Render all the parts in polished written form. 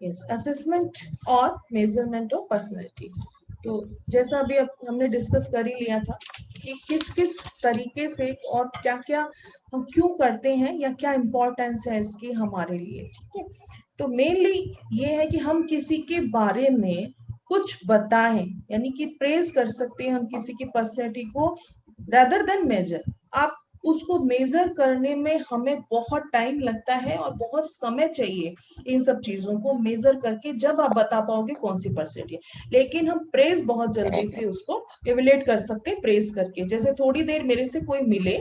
Yes, assessment और measurement of personality. तो जैसा अभी अब हमने डिस्कस कर ही लिया था कि किस किस तरीके से और क्या क्या हम क्यों करते हैं या क्या इम्पोर्टेंस है इसकी हमारे लिए, ठीक है। तो मेनली ये है कि हम किसी के बारे में कुछ बताएं, यानी कि प्रेज कर सकते हैं हम किसी की पर्सनैलिटी को, रादर देन मेजर। आप उसको मेजर करने में हमें बहुत टाइम लगता है और बहुत समय चाहिए इन सब चीजों को मेजर करके, जब आप बता पाओगे कौन सी परसेंट है। लेकिन हम प्रेज बहुत जल्दी से उसको एवेल्यूएट कर सकते हैं प्रेज करके। जैसे थोड़ी देर मेरे से कोई मिले,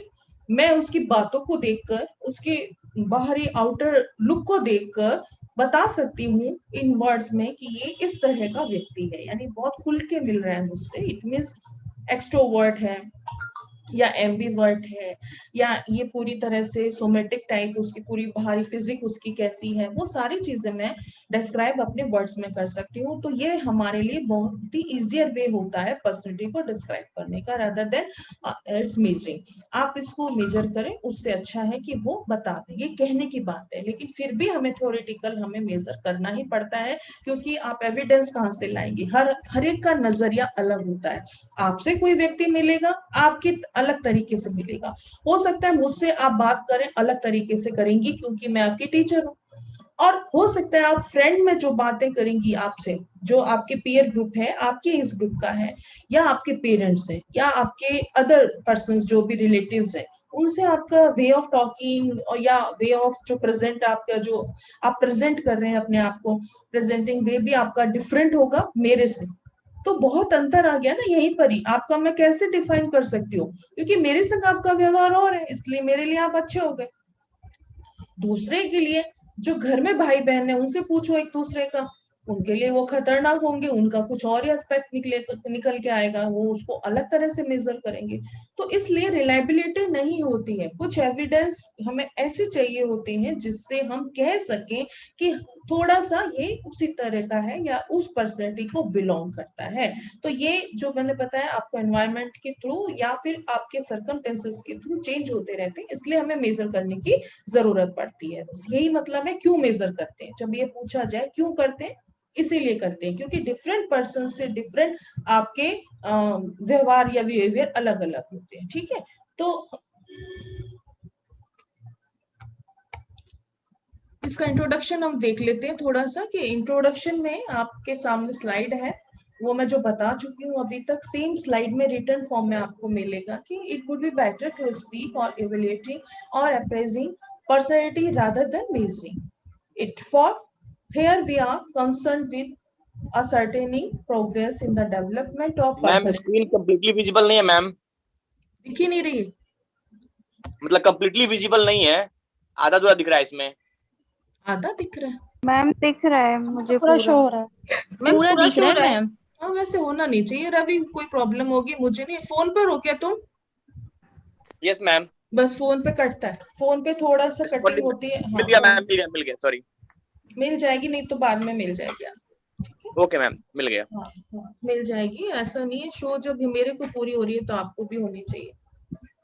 मैं उसकी बातों को देखकर, उसके बाहरी आउटर लुक को देखकर बता सकती हूँ इन वर्ड्स में कि ये इस तरह का व्यक्ति है, यानी बहुत खुल के मिल रहा है मुझसे, इट मीन्स एक्सट्रोवर्ट है या एम्बीवर्ट है, या ये पूरी तरह से सोमेटिक टाइप, उसकी पूरी बाहरी फिजिक उसकी कैसी है, वो सारी चीजें मैं डिस्क्राइब अपने वर्ड्स में कर सकती हूँ। तो ये हमारे लिए बहुत ही इजियर वे होता है पर्सनैलिटी को डिस्क्राइब करने का, रादर देन इट्स मेजरिंग। आप इसको मेजर करें, उससे अच्छा है कि वो बता दें, ये कहने की बात है। लेकिन फिर भी हमें थ्योरेटिकल हमें मेजर करना ही पड़ता है, क्योंकि आप एविडेंस कहाँ से लाएंगे, हर एक का नजरिया अलग होता है। आपसे कोई व्यक्ति मिलेगा, आपके अलग तरीके से मिलेगा। हो सकता है मुझसे आप बात करें अलग तरीके से करेंगी, क्योंकि मैं आपकी टीचर हूँ। और हो सकता है आप फ्रेंड में जो बातें करेंगी आपसे, जो आपके पीयर ग्रुप है, आपके इस ग्रुप का है, या आपके पेरेंट्स हैं, या आपके अदर पर्सन जो भी रिलेटिव्स हैं, उनसे आपका वे ऑफ टॉकिंग और या वे ऑफ जो प्रेजेंट आपका, जो आप प्रेजेंट कर रहे हैं अपने आप को, प्रेजेंटिंग वे भी आपका डिफरेंट होगा मेरे से। तो बहुत अंतर आ गया ना यहीं पर ही। आपका मैं कैसे डिफाइन कर सकती हूँ, क्योंकि मेरे संग आपका व्यवहार और है, इसलिए मेरे लिए आप अच्छे हो गए। दूसरे के लिए, जो घर में भाई बहन है, उनसे पूछो एक दूसरे का, उनके लिए वो खतरनाक होंगे, उनका कुछ और ही एस्पेक्ट निकल के आएगा, वो उसको अलग तरह से मेजर करेंगे। तो इसलिए रिलायबिलिटी नहीं होती है, कुछ एविडेंस हमें ऐसे चाहिए होते हैं जिससे हम कह सकें कि थोड़ा सा ये उसी तरह का है या उस पर्सनैलिटी को बिलोंग करता है। तो ये जो मैंने बताया आपको एनवायरनमेंट के थ्रू या फिर आपके सर्कमस्टेंसेस के थ्रू चेंज होते रहते हैं, इसलिए हमें मेजर करने की जरूरत पड़ती है। बस यही मतलब है क्यों मेजर करते हैं। जब ये पूछा जाए क्यों करते हैं, इसीलिए करते हैं क्योंकि डिफरेंट पर्सन से डिफरेंट आपके व्यवहार या बिहेवियर अलग अलग होते हैं, ठीक है। तो इसका इंट्रोडक्शन हम देख लेते हैं थोड़ा सा, कि इंट्रोडक्शन में आपके सामने स्लाइड है, वो मैं जो बता चुकी हूँ अभी तक, सेम स्लाइड में रिटर्न फॉर्म में आपको मिलेगा कि it would be better to speak और इवेल्युएटिंग और appraising personality rather than measuring it. For here we are concerned with ascertaining progress in the development of ma'am personality। Screen completely visible नहीं है ma'am, दिख ही नहीं रही, मतलब completely visible नहीं है, आधा अधूरा दिख रहा है इसमें। आधा दिख रहा है मैम दिख रहा है मुझे, पूरा शो हो रहा है। मैम पूरा दिख रहा है मैम। हाँ वैसे होना नहीं चाहिए रवि, कोई प्रॉब्लम होगी मुझे नहीं। फोन पर हो क्या तुम? Yes ma'am. बस फोन पे कटता है, फोन पे थोड़ा सा कटिंग होती है। मिल हाँ गया मैम, मिल गया सॉरी। मिल जाएगी, नहीं तो बाद में मिल जाएगी आपको। ओके मैम, मिल गया। हाँ हाँ मिल जाएगी, ऐसा नहीं है। शो जब मेरे को पूरी हो रही है तो आपको भी होनी चाहिए।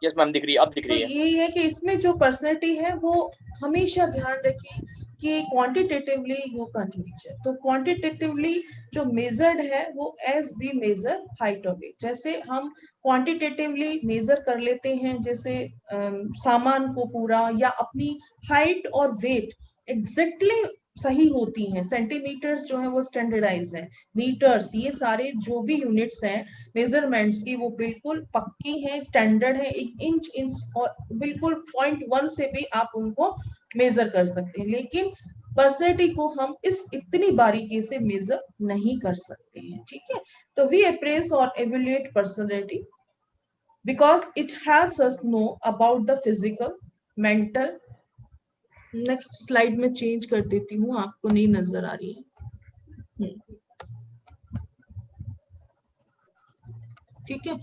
यस मैम दिख रही है, अब दिख तो रही है। यही है कि इसमें जो पर्सनैलिटी है वो हमेशा ध्यान रखिए कि क्वांटिटेटिवली वो कंट्रीब्यूट है। तो क्वांटिटेटिवली जो मेजर्ड है वो as we measure height of weight. जैसे हम क्वांटिटेटिवली मेजर कर लेते हैं, जैसे सामान को पूरा या अपनी हाइट और वेट एग्जैक्टली सही होती हैं। सेंटीमीटर्स जो है वो स्टैंडर्डाइज है, मीटर्स, ये सारे जो भी यूनिट्स हैं मेजरमेंट्स की वो बिल्कुल पक्की है, स्टैंडर्ड है। एक इंच और बिल्कुल 0.1 से भी आप उनको मेजर कर सकते हैं। लेकिन पर्सनैलिटी को हम इस इतनी बारीकी से मेजर नहीं कर सकते हैं, ठीक है। तो वी अप्रेज और evaluate personality because it helps us know about the physical, mental. Next slide में चेंज कर देती हूँ, आपको नहीं नजर आ रही है, ठीक है।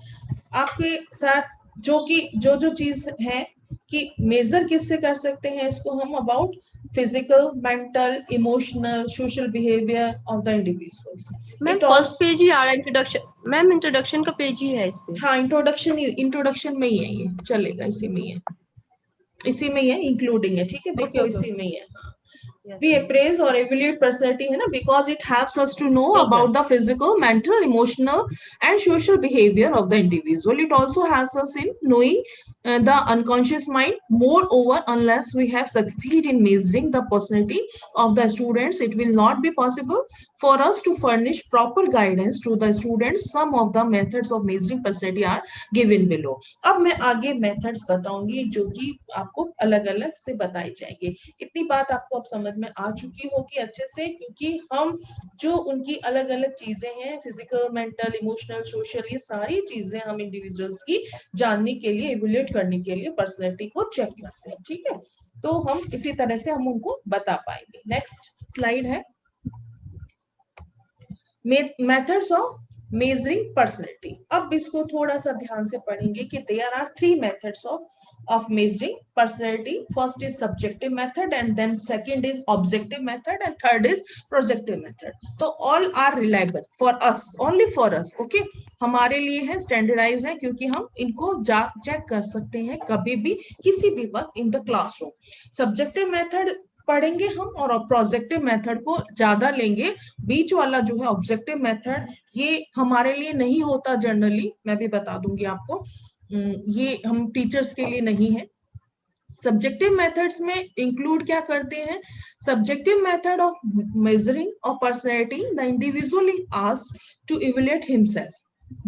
आपके साथ जो चीज है कि मेजर किससे कर सकते हैं इसको हम, about physical, mental, emotional, social behaviour of the individuals. Ma'am first page ही आ रहा है इंट्रोडक्शन। मैम इंट्रोडक्शन का पेज ही है इस पे। हाँ इंट्रोडक्शन में ही है, ये चलेगा, इसी में ही है, इंक्लूडिंग है, ठीक है। देखो इसी में ही है। Yes, we ma'am. appraise or evaluate personality है ना, because it helps us to know Yes, about the physical, mental, emotional and social behavior of the individual. It also helps us in knowing the unconscious mind. Moreover, unless we have succeeded in measuring the personality of the students, it will not be possible for us to furnish proper guidance to the students. Some of the methods of measuring personality are given below. अब मैं आगे methods बताऊंगी जो कि आपको अलग अलग से बताई जाएंगे। इतनी बात आपको अब समझ में आ चुकी होगी अच्छे से, क्योंकि हम जो उनकी अलग अलग चीजें हैं, फिजिकल, मेंटल, इमोशनल, सोशल, ये सारी चीजें हम इंडिविजुअल्स की जानने के लिए, इवैल्यूएट करने के लिए पर्सनैलिटी को चेक करते हैं। ठीक है, तो हम इसी तरह से हम उनको बता पाएंगे। नेक्स्ट स्लाइड है मेथड्स ऑफ मेजरिंग पर्सनैलिटी। अब इसको थोड़ा सा ध्यान से पढ़ेंगे कि there are 3 methods of measuring personality. First is subjective method, and then second is objective method, and third is projective method. तो all are reliable for us, only for us. Okay, हमारे लिए है, स्टैंडर्डाइज है, क्योंकि हम इनको check कर सकते हैं कभी भी, किसी भी वक्त in the classroom. Subjective method पढ़ेंगे हम और प्रोजेक्टिव मेथड को ज्यादा लेंगे। बीच वाला जो है ऑब्जेक्टिव मेथड, ये हमारे लिए नहीं होता जनरली, मैं भी बता दूंगी आपको, ये हम टीचर्स के लिए नहीं है। सब्जेक्टिव मेथड्स में इंक्लूड क्या करते हैं? Subjective method of measuring of personality, the individual is asked to evaluate himself.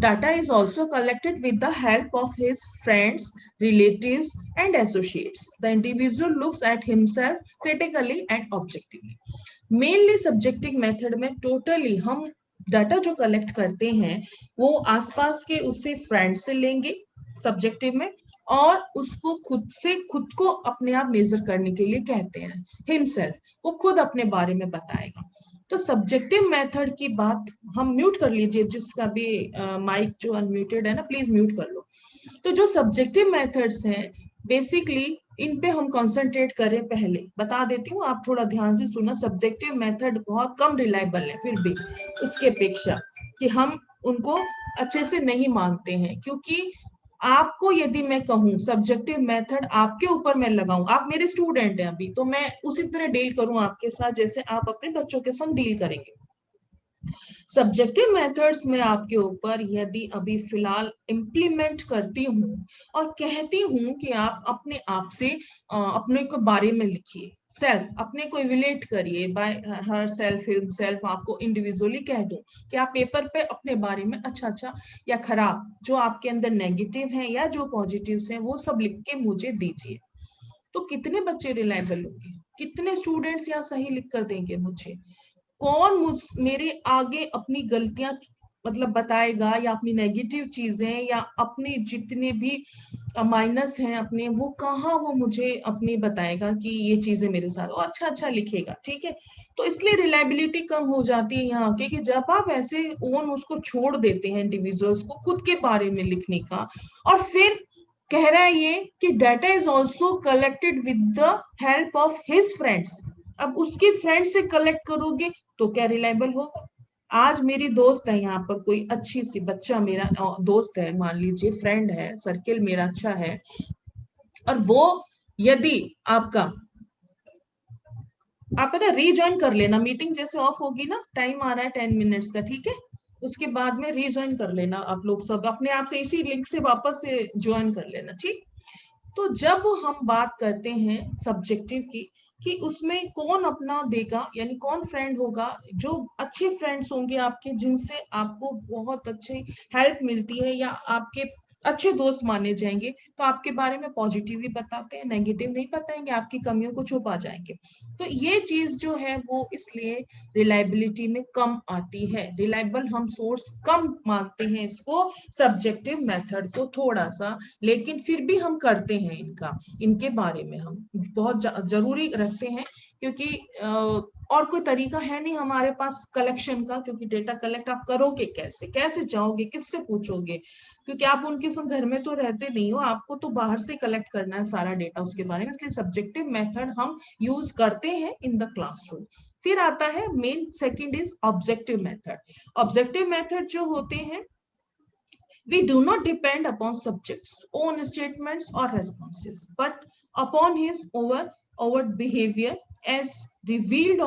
Data is also collected with the help of his friends, relatives, and associates. The individual looks at himself critically and objectively. Mainly subjective method में totally हम data जो collect करते हैं वो आसपास के उससे friend से लेंगे सब्जेक्टिव में, और उसको खुद से खुद को अपने आप मेजर करने के लिए कहते हैं हिमसेल्फ, वो खुद अपने बारे में बताएगा। तो सब्जेक्टिव मेथड की बात हम म्यूट कर लीजिए, जिसका भी माइक जो अनम्यूटेड है ना, प्लीज म्यूट कर लो। तो जो सब्जेक्टिव मेथड्स हैं बेसिकली इन पे हम कंसंट्रेट करें, पहले बता देती हूँ, आप थोड़ा ध्यान से सुना। सब्जेक्टिव मेथड बहुत कम रिलायबल है फिर भी उसके अपेक्षा, कि हम उनको अच्छे से नहीं मानते हैं, क्योंकि आपको यदि मैं कहूँ सब्जेक्टिव मेथड आपके ऊपर मैं लगाऊं, आप मेरे स्टूडेंट हैं अभी, तो मैं उसी तरह डील करूं आपके साथ जैसे आप अपने बच्चों के संग डील करेंगे। सब्जेक्टिव मेथड्स में आपके ऊपर यदि अभी फिलहाल इम्प्लीमेंट करती हूँ और कहती हूँ कि आप अपने आप से अपने को बारे में लिखिए, सेल्फ अपने को इवैल्यूएट करिए, बाय हर सेल्फ हिमसेल्फ, आपको इंडिविजुअली कह दूं कि आप पेपर पे अपने बारे में अच्छा या खराब, जो आपके अंदर नेगेटिव है या जो पॉजिटिव्स हैं, वो सब लिख के मुझे दीजिए। तो कितने बच्चे रिलायबल होंगे? कितने स्टूडेंट्स यहाँ सही लिख कर देंगे मुझे? कौन मेरे आगे अपनी गलतियां मतलब बताएगा, या अपनी नेगेटिव चीजें, या अपने जितने भी माइनस हैं अपने, वो कहाँ वो मुझे अपनी बताएगा कि ये चीजें मेरे साथ, वो अच्छा लिखेगा। ठीक है, तो इसलिए रिलायबिलिटी कम हो जाती है यहाँ के, कि जब आप ऐसे ओन उसको छोड़ देते हैं इंडिविजुअल्स को खुद के बारे में लिखने का, और फिर कह रहा है ये कि data is also collected with the help of his friends. अब उसके फ्रेंड से कलेक्ट करोगे तो क्या रिलायबल होगा? आज मेरी दोस्त है, यहाँ पर कोई अच्छी सी बच्चा मेरा दोस्त है, मान लीजिए फ्रेंड है, सर्किल मेरा अच्छा है, और वो यदि आपका आप ना रीज्वाइन कर लेना, मीटिंग जैसे ऑफ होगी ना, टाइम आ रहा है 10 मिनट्स का, ठीक है, उसके बाद में रीज्वाइन कर लेना, आप लोग सब अपने आप से इसी लिंक से वापस से ज्वाइन कर लेना। ठीक, तो जब हम बात करते हैं सब्जेक्टिव की कि उसमें कौन अपना देगा, यानी कौन फ्रेंड होगा, जो अच्छे फ्रेंड्स होंगे आपके, जिनसे आपको बहुत अच्छी हेल्प मिलती है या आपके अच्छे दोस्त माने जाएंगे, तो आपके बारे में पॉजिटिव ही बताते हैं, नेगेटिव नहीं बताएंगे, आपकी कमियों को छुपा जाएंगे। तो ये चीज जो है वो इसलिए रिलायबिलिटी में कम आती है, रिलायबल हम सोर्स कम मानते हैं इसको, सब्जेक्टिव मेथड को थोड़ा सा, लेकिन फिर भी हम करते हैं इनके बारे में हम बहुत जरूरी रखते हैं, क्योंकि और कोई तरीका है नहीं हमारे पास कलेक्शन का, क्योंकि डेटा कलेक्ट आप करोगे कैसे जाओगे, किससे पूछोगे, क्योंकि आप उनके संग घर में तो रहते नहीं हो, आपको तो बाहर से कलेक्ट करना है सारा डेटा उसके बारे में, इसलिए सब्जेक्टिव मेथड हम यूज करते हैं इन द क्लासरूम। फिर आता है main second is objective method. Objective method जो होते हैं, we do not depend upon subjects own statements or responses, but upon his overt behavior as revealed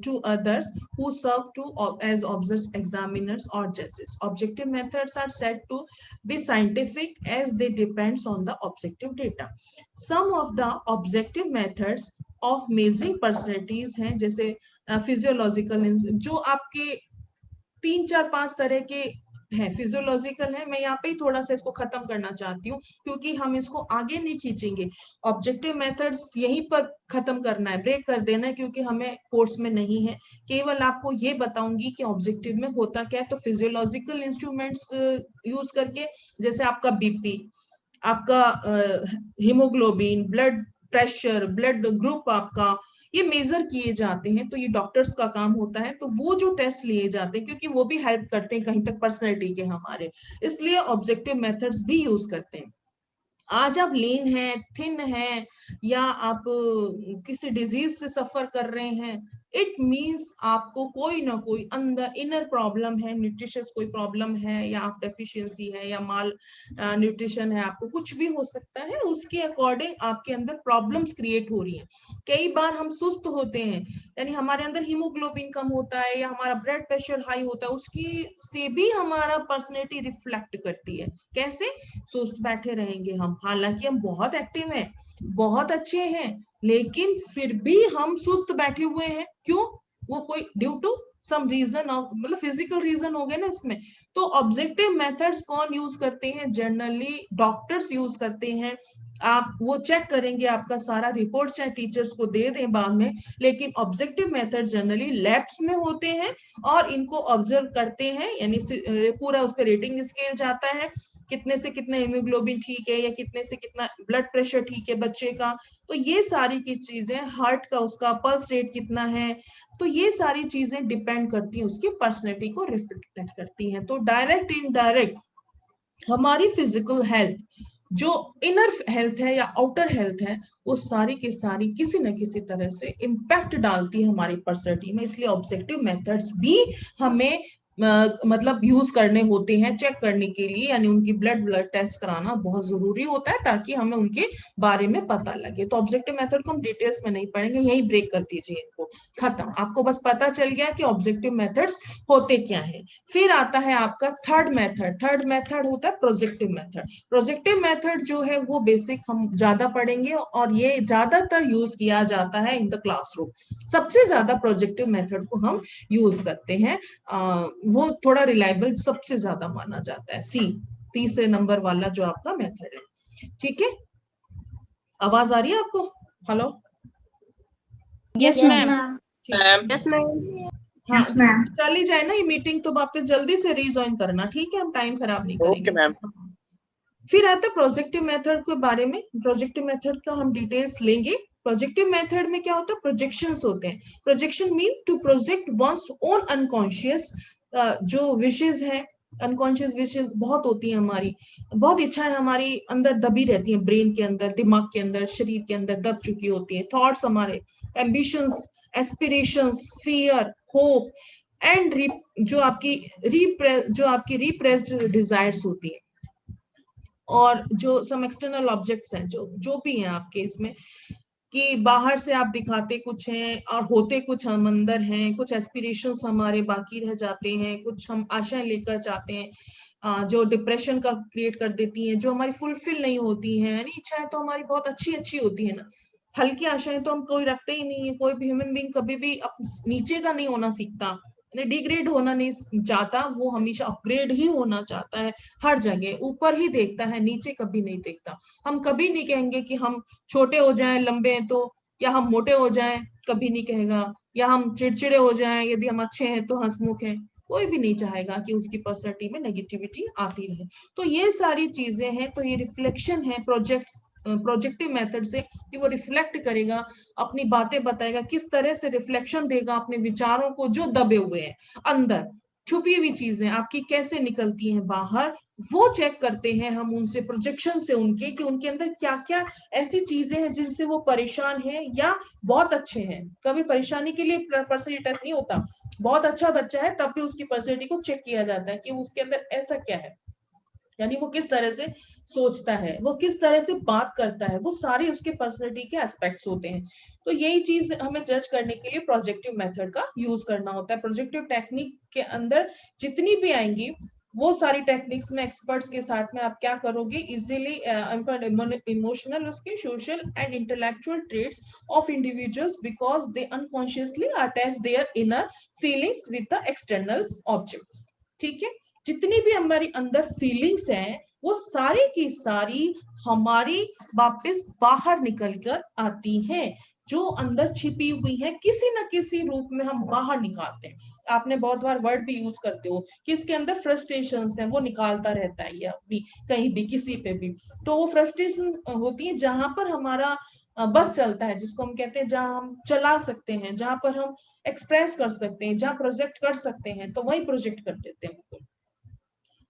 to others who serve to as observers, examiners or judges. Objective methods are said to be scientific as they depends on the objective data. Some of the objective methods of measuring personalities हैं, जैसे physiological, जो आपके 3-4-5 तरह के है, physiological है। मैं यहाँ पे ही थोड़ा सा इसको खत्म करना चाहती हूँ क्योंकि हम इसको आगे नहीं खींचेंगे। ऑब्जेक्टिव मेथड्स यहीं पर खत्म करना है, ब्रेक कर देना है, क्योंकि हमें कोर्स में नहीं है। केवल आपको ये बताऊंगी कि ऑब्जेक्टिव में होता क्या है। तो फिजियोलॉजिकल इंस्ट्रूमेंट्स यूज करके, जैसे आपका बीपी, आपका haemoglobin, blood pressure, blood group आपका, ये मेजर किए जाते हैं। तो ये डॉक्टर्स का काम होता है। तो वो जो टेस्ट लिए जाते हैं, क्योंकि वो भी हेल्प करते हैं कहीं तक पर्सनैलिटी के हमारे, इसलिए ऑब्जेक्टिव मेथड्स भी यूज करते हैं। आज आप लीन है, थिन है, या आप किसी डिजीज से सफर कर रहे हैं, इट मीन्स आपको कोई ना कोई अंदर इनर प्रॉब्लम है, न्यूट्रिशियस कोई प्रॉब्लम है, या आप डेफिशिएंसी है, या माल न्यूट्रिशन है, आपको कुछ भी हो सकता है। उसके अकॉर्डिंग आपके अंदर प्रॉब्लम्स क्रिएट हो रही हैं। कई बार हम सुस्त होते हैं, यानी हमारे अंदर हीमोग्लोबिन कम होता है, या हमारा ब्लड प्रेशर हाई होता है, उसकी से भी हमारा पर्सनैलिटी रिफ्लेक्ट करती है। कैसे? सुस्त बैठे रहेंगे हम, हालांकि हम बहुत एक्टिव हैं, बहुत अच्छे हैं, लेकिन फिर भी हम सुस्त बैठे हुए हैं। क्यों? वो कोई ड्यू टू सम रीजन, मतलब फिजिकल रीजन हो गए ना इसमें। तो ऑब्जेक्टिव मेथड्स कौन यूज करते हैं? जनरली डॉक्टर्स यूज करते हैं। आप वो चेक करेंगे, आपका सारा रिपोर्ट चाहे टीचर्स को दे दें बाद में, लेकिन ऑब्जेक्टिव मेथड जनरली लैब्स में होते हैं और इनको ऑब्जर्व करते हैं, यानी पूरा उस पर रेटिंग स्केल जाता है, कितने से कितना हीमोग्लोबिन ठीक है, या कितने से कितना ब्लड प्रेशर ठीक है बच्चे का। तो ये सारी की चीजें, हार्ट का उसका पल्स रेट कितना है, तो ये सारी चीजें डिपेंड करती हैं, उसकी पर्सनैलिटी को रिफ्लेक्ट करती हैं। तो डायरेक्ट इनडायरेक्ट हमारी फिजिकल हेल्थ, जो इनर हेल्थ है या आउटर हेल्थ है, वो सारी की सारी किसी न किसी तरह से इम्पैक्ट डालती है हमारी पर्सनैलिटी में। इसलिए ऑब्जेक्टिव मेथड्स भी हमें मतलब यूज करने होते हैं चेक करने के लिए, यानी उनकी ब्लड टेस्ट कराना बहुत जरूरी होता है ताकि हमें उनके बारे में पता लगे। तो ऑब्जेक्टिव मेथड को हम डिटेल्स में नहीं पढ़ेंगे, यही ब्रेक कर दीजिए इनको, खत्म। आपको बस पता चल गया कि ऑब्जेक्टिव मेथड्स होते क्या है। फिर आता है आपका थर्ड मेथड होता है प्रोजेक्टिव मेथड। प्रोजेक्टिव मेथड जो है वो बेसिक हम ज्यादा पढ़ेंगे और ये ज्यादातर यूज किया जाता है इन द क्लासरूम। सबसे ज्यादा प्रोजेक्टिव मेथड को हम यूज करते हैं, वो थोड़ा रिलायबल सबसे ज्यादा माना जाता है। सी, तीसरे नंबर वाला जो आपका मेथड है। ठीक है, आवाज आ रही है आपको? Hello, yes ma'am. Yes ma'am. हाँ, चली जाए ना ये मीटिंग तो वापस जल्दी से रीजॉइन करना, ठीक है? हम टाइम खराब नहीं करेंगे। Okay ma'am. फिर आता है प्रोजेक्टिव मेथड के बारे में। प्रोजेक्टिव मेथड का हम डिटेल्स लेंगे। प्रोजेक्टिव मेथड में क्या होता है? प्रोजेक्शंस होते हैं। Projection mean to project one's own unconscious, जो विशेष है, अनकॉन्शियस विशेष बहुत होती है हमारी, बहुत इच्छाएं हमारी अंदर दबी रहती हैं, ब्रेन के अंदर, दिमाग के अंदर, शरीर के अंदर दब चुकी होती है। थॉट्स हमारे, ambitions, aspirations, fear, hope and जो आपकी रिप्रेस्ड डिजायर्स होती है, और जो सम एक्सटर्नल ऑब्जेक्ट्स हैं, जो भी हैं आपके इसमें, कि बाहर से आप दिखाते कुछ हैं और होते कुछ हम अंदर हैं। कुछ एस्पिरेशंस हमारे बाकी रह जाते हैं, कुछ हम आशाएं लेकर जाते हैं जो डिप्रेशन का क्रिएट कर देती हैं, जो हमारी फुलफिल नहीं होती हैं। यानी इच्छाएं तो हमारी बहुत अच्छी अच्छी होती है ना, हल्की आशाएं तो हम कोई रखते ही नहीं है। कोई भी ह्यूमन बीइंग कभी भी नीचे का नहीं होना सीखता, डिग्रेड होना नहीं चाहता, वो हमेशा अपग्रेड ही होना चाहता है। हर जगह ऊपर ही देखता है, नीचे कभी नहीं देखता। हम कभी नहीं कहेंगे कि हम छोटे हो जाएं लंबे हैं तो, या हम मोटे हो जाएं, कभी नहीं कहेगा। या हम चिड़चिड़े हो जाएं यदि हम अच्छे हैं तो, हंसमुख हैं, कोई भी नहीं चाहेगा कि उसकी पर्सनैलिटी में नेगेटिविटी आती रहे। तो ये सारी चीजें हैं। तो ये रिफ्लेक्शन है प्रोजेक्टिव मेथड से, कि वो रिफ्लेक्ट करेगा, अपनी बातें बताएगा, किस तरह से रिफ्लेक्शन देगा अपने विचारों को जो दबे हुए हैं अंदर, छुपी हुई चीजें आपकी कैसे निकलती हैं बाहर, वो चेक करते हैं हम उनसे, प्रोजेक्शन से उनके, कि उनके अंदर क्या क्या ऐसी चीजें हैं जिनसे वो परेशान हैं या बहुत अच्छे हैं। कभी परेशानी के लिए पर्सनैलिटी टेस्ट नहीं होता, बहुत अच्छा बच्चा है तब भी उसकी पर्सनैलिटी को चेक किया जाता है कि उसके अंदर ऐसा क्या है। यानी वो किस तरह से सोचता है, वो किस तरह से बात करता है, वो सारे उसके पर्सनैलिटी के एस्पेक्ट्स होते हैं। तो यही चीज हमें जज करने के लिए प्रोजेक्टिव मेथड का यूज करना होता है। प्रोजेक्टिव टेक्निक के अंदर जितनी भी आएंगी वो सारी टेक्निक्स में एक्सपर्ट्स के साथ में आप क्या करोगे, इजीली इमोशनल, उसके social and intellectual traits of individuals because they unconsciously attach their inner feelings with the external object. ठीक है, जितनी भी हमारी अंदर फीलिंग्स हैं वो सारी की सारी हमारी वापस बाहर निकल कर आती हैं, जो अंदर छिपी हुई है किसी न किसी रूप में हम बाहर निकालते हैं। आपने बहुत बार वर्ड भी यूज करते हो कि इसके अंदर फ्रस्ट्रेशंस है, वो निकालता रहता है ये अपनी कहीं भी किसी पे भी। तो वो फ्रस्ट्रेशन होती है जहां पर हमारा बस चलता है, जिसको हम कहते हैं जहां हम चला सकते हैं, जहां पर हम एक्सप्रेस कर सकते हैं, जहां प्रोजेक्ट कर सकते हैं, तो वही प्रोजेक्ट कर देते हैं।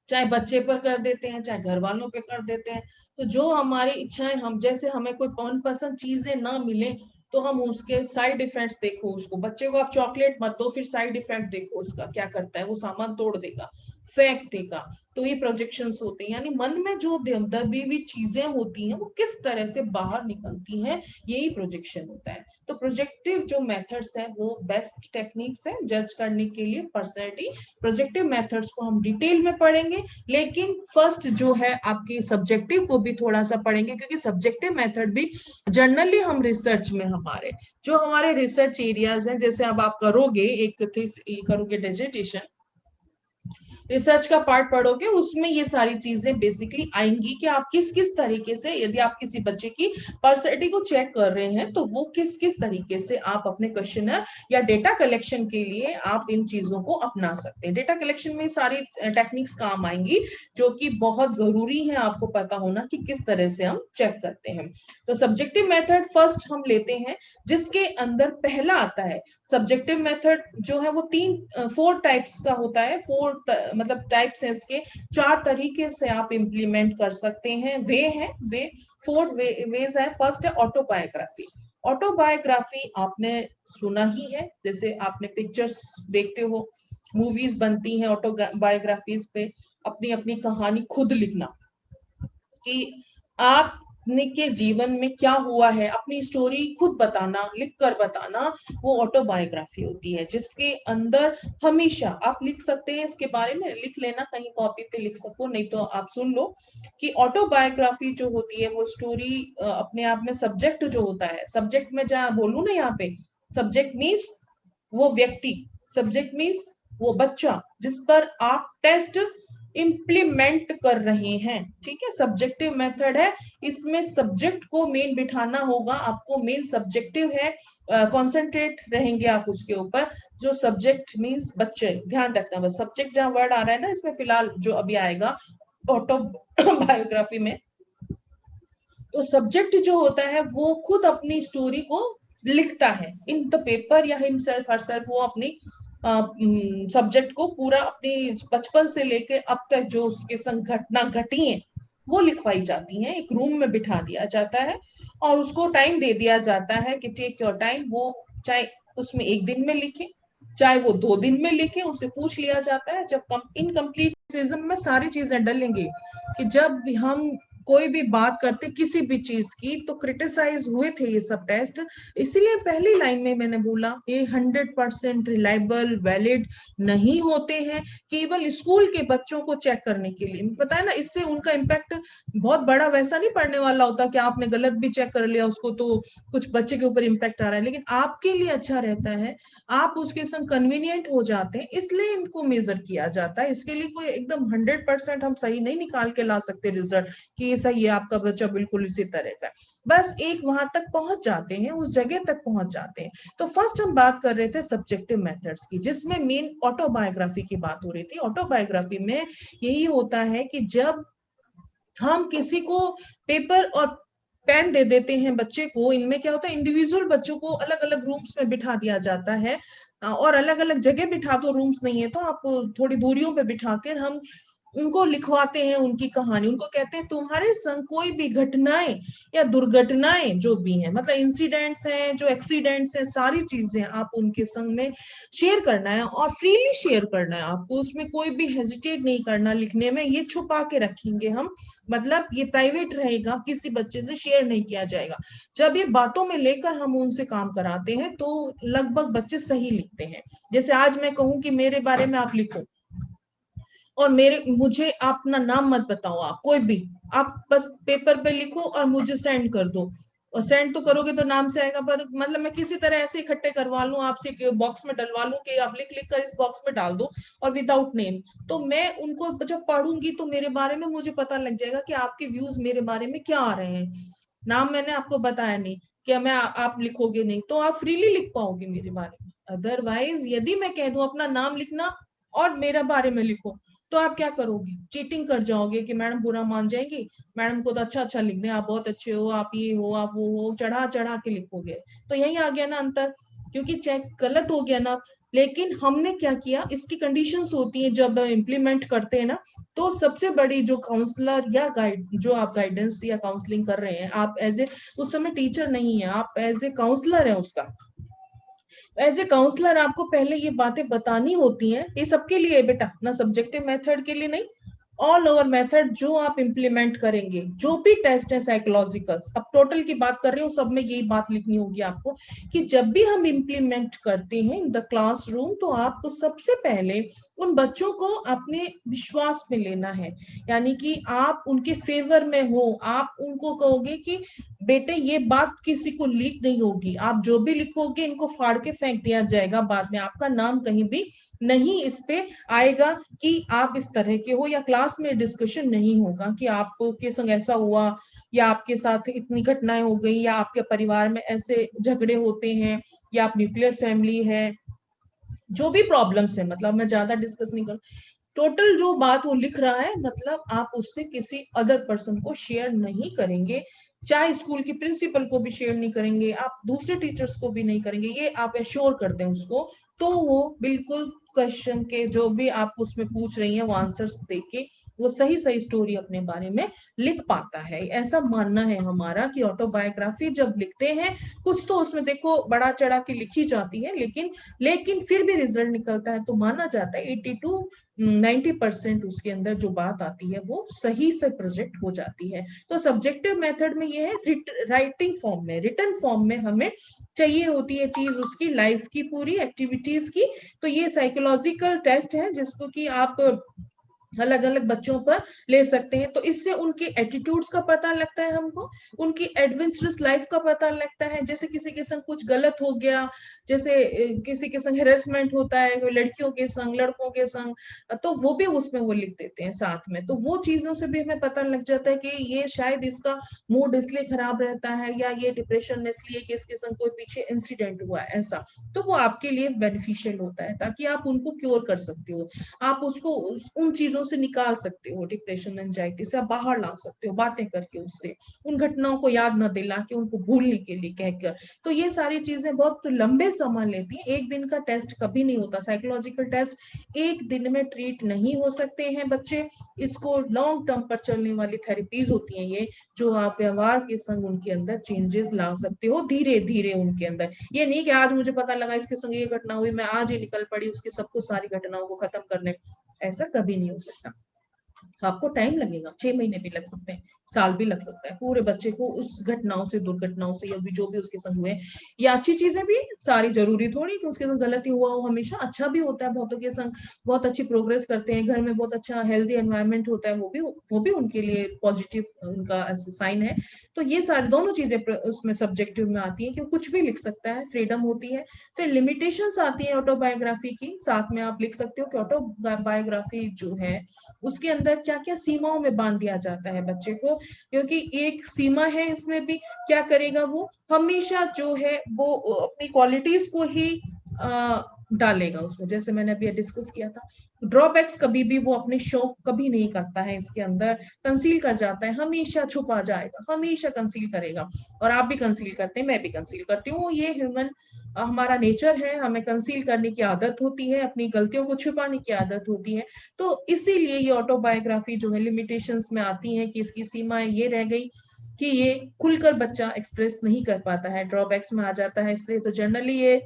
चाहे बच्चे पर कर देते हैं, चाहे घर वालों पे कर देते हैं। तो जो हमारी इच्छाएं, हम जैसे हमें कोई मनपसंद चीजें ना मिले तो हम उसके साइड इफेक्ट्स देखो। उसको, बच्चे को आप चॉकलेट मत दो, फिर साइड इफेक्ट देखो उसका क्या करता है, वो सामान तोड़ देगा, फेंक देगा। तो ये प्रोजेक्शंस होते हैं, यानी मन में जो दबी हुई चीजें होती हैं वो किस तरह से बाहर निकलती हैं, यही प्रोजेक्शन होता है। तो प्रोजेक्टिव जो मेथड्स है वो बेस्ट टेक्निक्स है जज करने के लिए पर्सनैलिटी। प्रोजेक्टिव मेथड्स को हम डिटेल में पढ़ेंगे, लेकिन फर्स्ट जो है आपकी सब्जेक्टिव को भी थोड़ा सा पढ़ेंगे, क्योंकि सब्जेक्टिव मेथड भी जनरली हम रिसर्च में हमारे जो हमारे रिसर्च एरियाज हैं, जैसे अब आप करोगे करोगे डिजिटेशन, रिसर्च का पार्ट पढ़ोगे, उसमें ये सारी चीजें बेसिकली आएंगी कि आप किस किस तरीके से, यदि आप किसी बच्चे की पर्सनैलिटी को चेक कर रहे हैं तो वो किस किस तरीके से आप अपने क्वेश्चनर या डेटा कलेक्शन के लिए आप इन चीजों को अपना सकते हैं। डेटा कलेक्शन में सारी टेक्निक्स काम आएंगी जो कि बहुत जरूरी है आपको पता होना कि किस तरह से हम चेक करते हैं। तो सब्जेक्टिव मेथड फर्स्ट हम लेते हैं, जिसके अंदर पहला आता है सब्जेक्टिव मेथड जो है वो 4 टाइप्स का होता है। 4 मतलब टाइप्स है इसके, 4 तरीके से आप इंप्लीमेंट कर सकते हैं। वे 4 वेज है। फर्स्ट है ऑटोबायोग्राफी। ऑटोबायोग्राफी आपने सुना ही है, जैसे आपने पिक्चर्स देखते हो, मूवीज बनती हैं ऑटोबायोग्राफीज पे, अपनी अपनी कहानी खुद लिखना कि आपने के जीवन में क्या हुआ है, अपनी स्टोरी खुद बताना, लिख कर बताना, वो ऑटोबायोग्राफी होती है। जिसके अंदर हमेशा आप लिख सकते हैं, इसके बारे में लिख लेना, कहीं कॉपी पे लिख सको, नहीं तो आप सुन लो कि ऑटोबायोग्राफी जो होती है वो स्टोरी अपने आप में, सब्जेक्ट जो होता है, सब्जेक्ट में जहाँ बोलू ना, यहाँ पे सब्जेक्ट मीन्स वो व्यक्ति, सब्जेक्ट मीन्स वो बच्चा जिस पर आप टेस्ट इम्प्लीमेंट कर रहे हैं। ठीक है, सब्जेक्टिव मेथड है, इसमें सब्जेक्ट को मेन बिठाना होगा आपको। मेन सब्जेक्टिव है, कॉन्सेंट्रेट रहेंगे आप उसके ऊपर। जो सब्जेक्ट मीन्स बच्चे, ध्यान रखना बस सब्जेक्ट जहां वर्ड आ रहा है ना, इसमें फिलहाल जो अभी आएगा ऑटोबायोग्राफी में, तो सब्जेक्ट जो होता है वो खुद अपनी स्टोरी को लिखता है इन द पेपर, या हिमसेल्फ हरसेल्फ, वो अपनी सब्जेक्ट को पूरा अपनी बचपन से लेके अब तक जो उसके संग घटना घटी है वो लिखवाई जाती हैं, एक रूम में बिठा दिया जाता है और उसको टाइम दे दिया जाता है कि टेक योर टाइम। वो चाहे उसमें 1 दिन में लिखे, चाहे वो 2 दिन में लिखे, उससे पूछ लिया जाता है। जब इनकम्प्लीट सीजन में सारी चीजें डलेंगी कि जब हम कोई भी बात करते किसी भी चीज की तो क्रिटिसाइज हुए थे ये सब टेस्ट। इसीलिए पहली लाइन में मैंने बोला ये 100% रिलायबल वैलिड नहीं होते हैं, केवल स्कूल के बच्चों को चेक करने के लिए। पता है ना, इससे उनका इम्पैक्ट बहुत बड़ा वैसा नहीं पड़ने वाला होता कि आपने गलत भी चेक कर लिया उसको तो कुछ बच्चे के ऊपर इम्पैक्ट आ रहा है, लेकिन आपके लिए अच्छा रहता है, आप उसके संग कन्वीनियंट हो जाते हैं, इसलिए इनको मेजर किया जाता है। इसके लिए कोई एकदम 100% हम सही नहीं निकाल के ला सकते रिजल्ट कि सही है आपका बच्चा बिल्कुल इसी तरह का। बस एक वहां तक पहुंच जाते हैं, उस जगह तक पहुंच जाते हैं। तो फर्स्ट हम बात कर रहे थे सब्जेक्टिव मेथड्स की, जिसमें मेन ऑटोबायोग्राफी की बात हो रही थी। ऑटोबायोग्राफी में यही होता है कि जब हम किसी को पेपर और पेन दे देते हैं बच्चे को, इनमें क्या होता है, इंडिविजुअल बच्चों को अलग अलग रूम्स में बिठा दिया जाता है और अलग अलग जगह बिठा दो, रूम्स नहीं है तो आप थोड़ी दूरियों पे बिठा कर हम उनको लिखवाते हैं उनकी कहानी, उनको कहते हैं तुम्हारे संग कोई भी घटनाएं या दुर्घटनाएं जो भी हैं, मतलब इंसिडेंट्स हैं, जो एक्सीडेंट्स हैं, सारी चीजें आप उनके संग में शेयर करना है और फ्रीली शेयर करना है आपको, उसमें कोई भी हेजिटेट नहीं करना लिखने में। ये छुपा के रखेंगे हम, मतलब ये प्राइवेट रहेगा, किसी बच्चे से शेयर नहीं किया जाएगा। जब ये बातों में लेकर हम उनसे काम कराते हैं तो लगभग बच्चे सही लिखते हैं। जैसे आज मैं कहूं कि मेरे बारे में आप लिखो और मुझे अपना नाम मत बताओ, आप कोई भी, आप बस पेपर पे लिखो और मुझे सेंड कर दो। और सेंड तो करोगे तो नाम से आएगा, पर मतलब मैं किसी तरह ऐसे इकट्ठे करवा लूं आपसे, बॉक्स में डलवा लूं कि आप लिख लिख कर इस बॉक्स में डाल दो और विदाउट नेम, तो मैं उनको जब पढ़ूंगी तो मेरे बारे में मुझे पता लग जाएगा कि आपके व्यूज मेरे बारे में क्या आ रहे हैं। नाम मैंने आपको बताया नहीं, क्या मैं आप लिखोगे नहीं तो आप फ्रीली लिख पाओगे मेरे बारे में। अदरवाइज यदि मैं कह दूं अपना नाम लिखना और मेरे बारे में लिखो, तो आप क्या करोगे, चीटिंग कर जाओगे कि मैडम बुरा मान जाएंगी, मैडम को तो अच्छा अच्छा लिख दें, आप बहुत अच्छे हो, आप ये हो, आप वो हो, चढ़ा चढ़ा के लिखोगे। तो यही आ गया ना अंतर, क्योंकि चेक गलत हो गया ना। लेकिन हमने क्या किया, इसकी कंडीशंस होती हैं जब इम्प्लीमेंट करते हैं ना, तो सबसे बड़ी जो काउंसलर या गाइड, जो आप गाइडेंस या काउंसलिंग कर रहे हैं, आप एज ए, उस समय टीचर नहीं है, आप एज ए काउंसलर है उसका, एज ए काउंसलर आपको पहले ये बातें बतानी होती हैं। ये सबके लिए है बेटा, ना सब्जेक्टिव मेथड के लिए नहीं, ऑल ओवर मेथड जो आप इंप्लीमेंट करेंगे, जो भी टेस्ट है साइकोलॉजिकल, अब टोटल की बात कर रही हूँ, सब में यही बात लिखनी होगी आपको कि जब भी हम इंप्लीमेंट करते हैं इन द क्लासरूम, तो आपको सबसे पहले उन बच्चों को अपने विश्वास में लेना है, यानी कि आप उनके फेवर में हो। आप उनको कहोगे कि बेटे ये बात किसी को लीक नहीं होगी, आप जो भी लिखोगे इनको फाड़ के फेंक दिया जाएगा, बाद में आपका नाम कहीं भी नहीं इस पे आएगा कि आप इस तरह के हो, या क्लास में डिस्कशन नहीं होगा कि आपके संग ऐसा हुआ, या आपके साथ इतनी घटनाएं हो गई, या आपके परिवार में ऐसे झगड़े होते हैं, या आप न्यूक्लियर फैमिली है, जो भी प्रॉब्लम्स है, मतलब मैं ज्यादा डिस्कस नहीं करूँ, टोटल जो बात वो लिख रहा है, मतलब आप उससे किसी अदर पर्सन को शेयर नहीं करेंगे, चाहे स्कूल की प्रिंसिपल को भी शेयर नहीं करेंगे, आप दूसरे टीचर्स को भी नहीं करेंगे, ये आप एश्योर कर दें उसको, तो वो बिल्कुल क्वेश्चन के जो भी आप उसमें पूछ रही हैं वो आंसर्स देके वो सही सही स्टोरी अपने बारे में लिख पाता है। ऐसा मानना है हमारा कि ऑटोबायोग्राफी जब लिखते हैं, कुछ तो उसमें देखो बड़ा चढ़ा के लिखी जाती है, लेकिन फिर भी रिजल्ट निकलता है तो माना जाता है 80 to 90% उसके अंदर जो बात आती है वो सही से प्रोजेक्ट हो जाती है। तो सब्जेक्टिव मेथड में ये है, राइटिंग फॉर्म में, रिटन फॉर्म में हमें चाहिए होती है चीज उसकी लाइफ की पूरी एक्टिविटीज की। तो ये साइकोलॉजिकल टेस्ट है जिसको कि आप अलग अलग बच्चों पर ले सकते हैं, तो इससे उनके एटीट्यूड्स का पता लगता है हमको, उनकी एडवेंचरस लाइफ का पता लगता है। जैसे किसी के संग कुछ गलत हो गया, जैसे किसी के संग हेरेसमेंट होता है लड़कियों के संग, लड़कों के संग, तो वो भी उसमें वो लिख देते हैं साथ में, तो वो चीजों से भी हमें पता लग जाता है कि ये शायद इसका मूड इसलिए खराब रहता है, या ये डिप्रेशन में इसलिए कि इसके संग कोई पीछे इंसिडेंट हुआ है ऐसा। तो वो आपके लिए बेनिफिशियल होता है, ताकि आप उनको क्योर कर सकते हो, आप उसको उन चीजों से निकाल सकते हो, डिप्रेशन एंजाइटी से आप बाहर ला सकते हो बातें करके, उससे उन घटनाओं को याद न दिला के उनको भूलने के लिए कहकर। तो ये सारी चीजें बहुत लंबे समय लेती हैं, एक दिन का टेस्ट कभी नहीं होता, साइकोलॉजिकल टेस्ट एक दिन में ट्रीट नहीं हो सकते हैं बच्चे, इसको लॉन्ग टर्म पर चलने वाली थेरेपीज होती हैं ये, जो आप व्यवहार के संग उनके अंदर चेंजेस ला सकते हो धीरे धीरे उनके अंदर। ये नहीं कि आज मुझे पता लगा इसके संग ये घटना हुई, मैं आज ही निकल पड़ी उसके सबको सारी घटनाओं को खत्म करने, ऐसा कभी नहीं हो सकता। आपको टाइम लगेगा, 6 महीने भी लग सकते हैं, साल भी लग सकता है, पूरे बच्चे को उस घटनाओं से, दुर्घटनाओं से, या भी जो भी उसके संग हुए, या अच्छी चीजें भी, सारी जरूरी थोड़ी कि उसके संग गलती हुआ हो, हमेशा अच्छा भी होता है, बहुतों के संग बहुत अच्छी प्रोग्रेस करते हैं, घर में बहुत अच्छा हेल्दी एनवायरनमेंट होता है, वो भी उनके लिए पॉजिटिव उनका साइन है। तो ये सारी दोनों चीजें उसमें सब्जेक्टिव में आती है कि कुछ भी लिख सकता है, फ्रीडम होती है। फिर लिमिटेशंस आती है ऑटोबायोग्राफी की, साथ में आप लिख सकते हो कि ऑटोबायोग्राफी जो है उसके अंदर क्या क्या सीमाओं में बांध दिया जाता है बच्चे को, क्योंकि एक सीमा है इसमें भी, क्या करेगा वो हमेशा जो है वो अपनी क्वालिटीज को ही डालेगा उसमें, जैसे मैंने अभी डिस्कस किया था। ड्रॉबैक्स कभी भी वो अपने शौक कभी नहीं करता है, इसके अंदर कंसील कर जाता है, हमेशा छुपा जाएगा, हमेशा कंसील करेगा। और आप भी कंसील करते हैं, मैं भी कंसील करती हूँ, ये ह्यूमन हमारा नेचर है, हमें कंसील करने की आदत होती है, अपनी गलतियों को छुपाने की आदत होती है। तो इसीलिए ये ऑटोबायोग्राफी जो है लिमिटेशंस में आती है कि इसकी सीमाएं ये रह गई कि ये खुलकर बच्चा एक्सप्रेस नहीं कर पाता है, ड्रॉबैक्स में आ जाता है। इसलिए तो जनरली ये